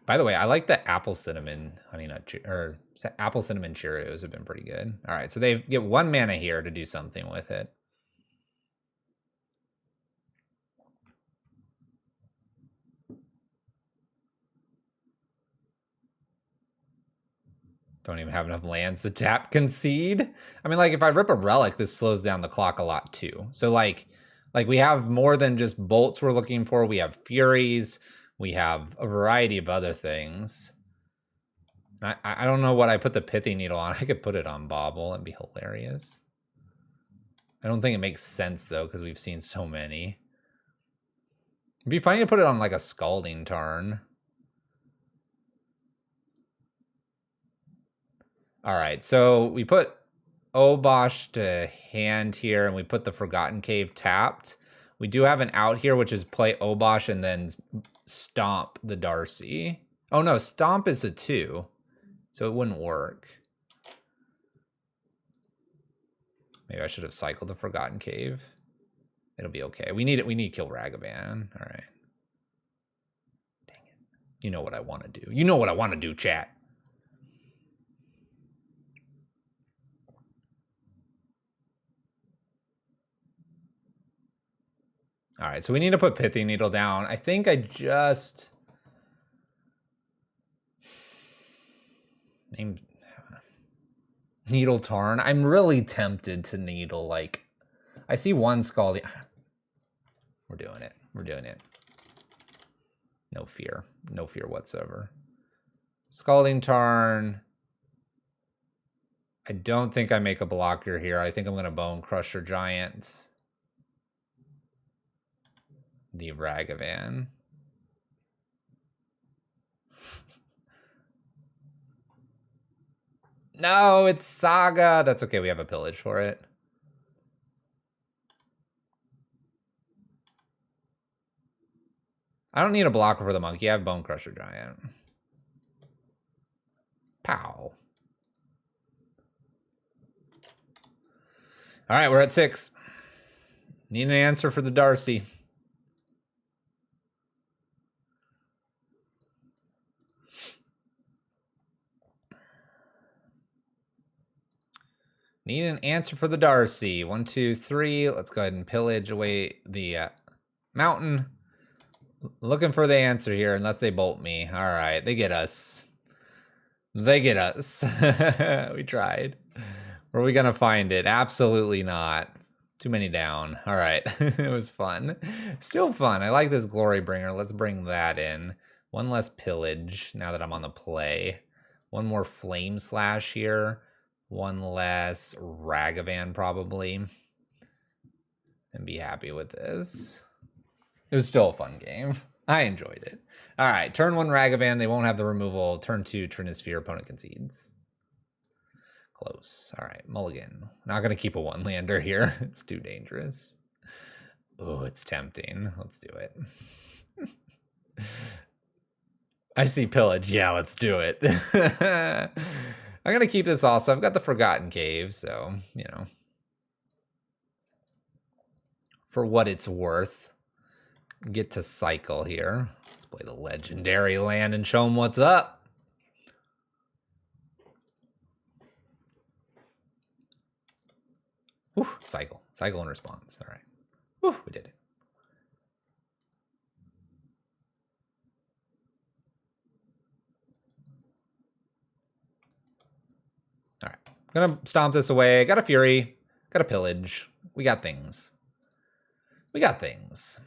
By the way, I like the apple cinnamon honey nut, or apple cinnamon Cheerios have been pretty good. All right, so they get 1 mana here to do something with it. Don't even have enough lands to tap concede. I mean, like if I rip a relic, this slows down the clock a lot too. So like we have more than just bolts we're looking for. We have furies. We have a variety of other things. I don't know what I put the pithy needle on. I could put it on Bobble. That'd be hilarious. I don't think it makes sense though, because we've seen so many. It'd be funny to put it on like a Scalding Tarn. All right, so we put Obosh to hand here, and we put the Forgotten Cave tapped. We do have an out here, which is play Obosh and then stomp the Darcy. Oh no, stomp is a 2, so it wouldn't work. Maybe I should have cycled the Forgotten Cave. It'll be okay. We need it. We need to kill Ragavan. All right. Dang it. You know what I want to do. You know what I want to do, chat. All right, so we need to put Pithy Needle down. I think I just named Needle Tarn. I'm really tempted to needle, like, I see 1 Scalding. We're doing it. We're doing it. No fear. No fear whatsoever. Scalding Tarn. I don't think I make a blocker here. I think I'm going to Bone Crusher Giant the Ragavan. No, it's Saga. That's okay. We have a pillage for it. I don't need a blocker for the monkey. I have Bone Crusher Giant. Pow. All right, we're at 6. Need an answer for the Darcy. Need an answer for the Darcy. 1, 2, 3. Let's go ahead and pillage away the mountain. Looking for the answer here, unless they bolt me. All right, they get us. They get us. We tried. Where are we gonna find it? Absolutely not. Too many down. All right, it was fun. Still fun. I like this Glory Bringer. Let's bring that in. One less pillage now that I'm on the play. One more Flame Slash here. One less Ragavan probably. And be happy with this. It was still a fun game. I enjoyed it. All right, turn 1 Ragavan. They won't have the removal. Turn 2 Trinisphere. Opponent concedes. Close. All right, mulligan. Not going to keep a 1-lander here. It's too dangerous. Oh, it's tempting. Let's do it. I see pillage. Yeah, let's do it. I'm going to keep this also. I've got the Forgotten Cave, so, you know. For what it's worth. Get to cycle here. Let's play the Legendary land and show them what's up. Whew, cycle. Cycle and response. All right. Whew, we did it. All right. I'm going to stomp this away. Got a Fury. Got a Pillage. We got things. We got things.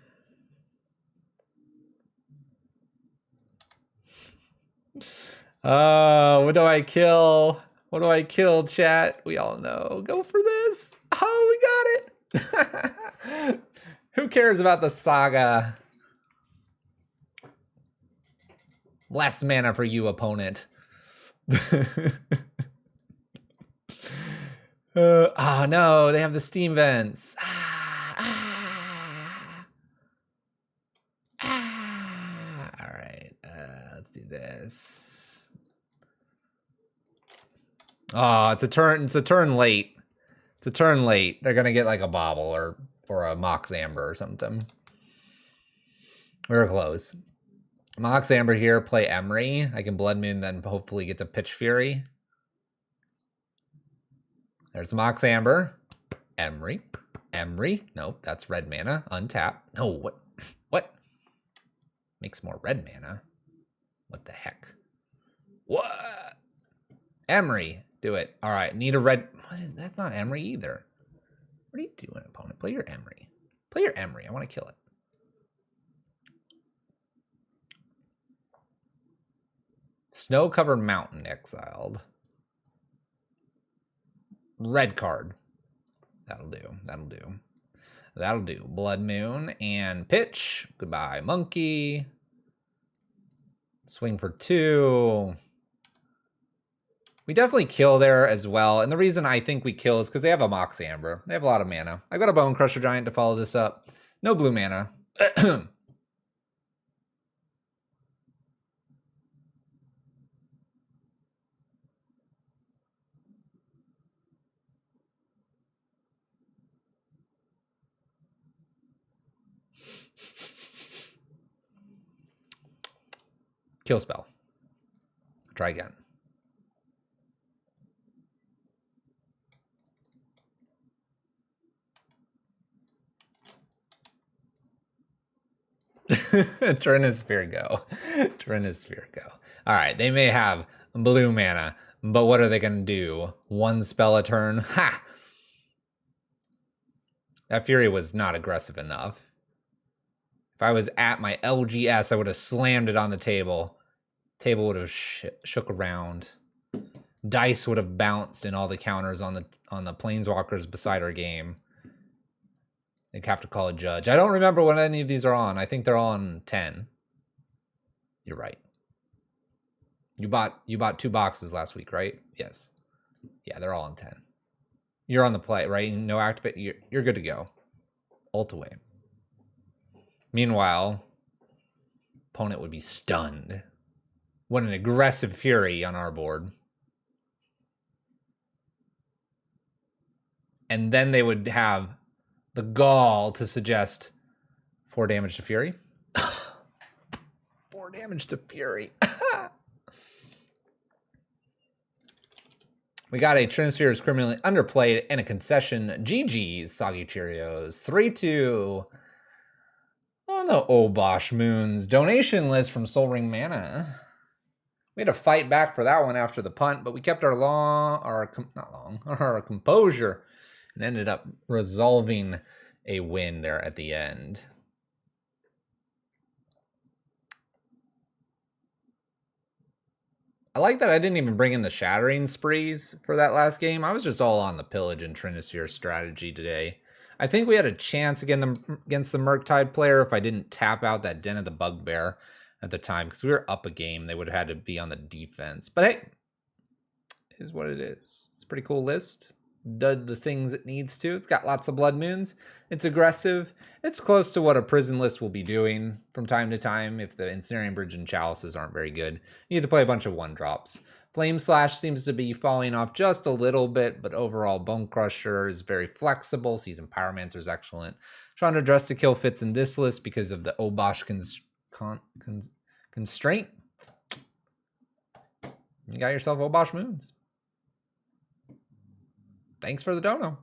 What do I kill? What do I kill, chat? We all know. Go for this. Oh, we got it. Who cares about the Saga? Less mana for you, opponent. Oh, no. They have the Steam Vents. All right. Let's do this. Oh, it's a turn late. It's a turn late. They're gonna get like a Bobble or a Mox Amber or something. We were close. Mox Amber here, play Emery. I can Blood Moon, then hopefully get to Pitch Fury. There's Mox Amber. Emery. Emery. Nope, that's red mana. Untap. No, what? What? Makes more red mana. What the heck? What? Emery. Do it. All right, need a red. What is that's not Emery either. What are you doing, opponent? Play your Emery. Play your Emery. I want to kill it. Snow-covered mountain exiled. Red card. That'll do. That'll do. That'll do. Blood Moon and pitch. Goodbye, monkey. Swing for 2. We definitely kill there as well. And the reason I think we kill is because they have a Mox Amber. They have a lot of mana. I've got a Bone Crusher Giant to follow this up. No blue mana. Kill spell. Try again. Trinisphere go. Trinisphere go. All right, they may have blue mana, but what are they going to do? 1 spell a turn? Ha! That Fury was not aggressive enough. If I was at my LGS, I would have slammed it on the table. Table would have shook around. Dice would have bounced in all the counters on the planeswalkers beside our game. They'd have to call a judge. I don't remember what any of these are on. I think they're all on 10. You're right. You bought 2 boxes last week, right? Yes. Yeah, they're all on 10. You're on the play, right? No activate. You're good to go. Ult away. Meanwhile, opponent would be stunned. What an aggressive Fury on our board. And then they would have the gall to suggest 4 damage to Fury. 4 damage to Fury. We got a Trinisphere is criminally underplayed and a concession. GG's, Soggy Cheerios. 3-2 on the Obosh Moons donation list from Soul Ring Mana. We had to fight back for that one after the punt, but we kept our composure and ended up resolving a win there at the end. I like that I didn't even bring in the shattering sprees for that last game. I was just all on the pillage and Trinisphere strategy today. I think we had a chance against the Murktide player if I didn't tap out that Den of the Bugbear at the time, because we were up a game. They would have had to be on the defense. But hey, it is what it is. It's a pretty cool list. Did the things it needs to. It's got lots of blood moons. It's aggressive. It's close to what a prison list will be doing from time to time if the Ensnaring Bridge and Chalices aren't very good. You have to play a bunch of 1-drops. Flame Slash seems to be falling off just a little bit, but overall Bone Crusher is very flexible. Seasoned Pyromancer is excellent. Chandra Dress to Kill fits in this list because of the Obosh constraint. You got yourself Obosh Moons. Thanks for the dono.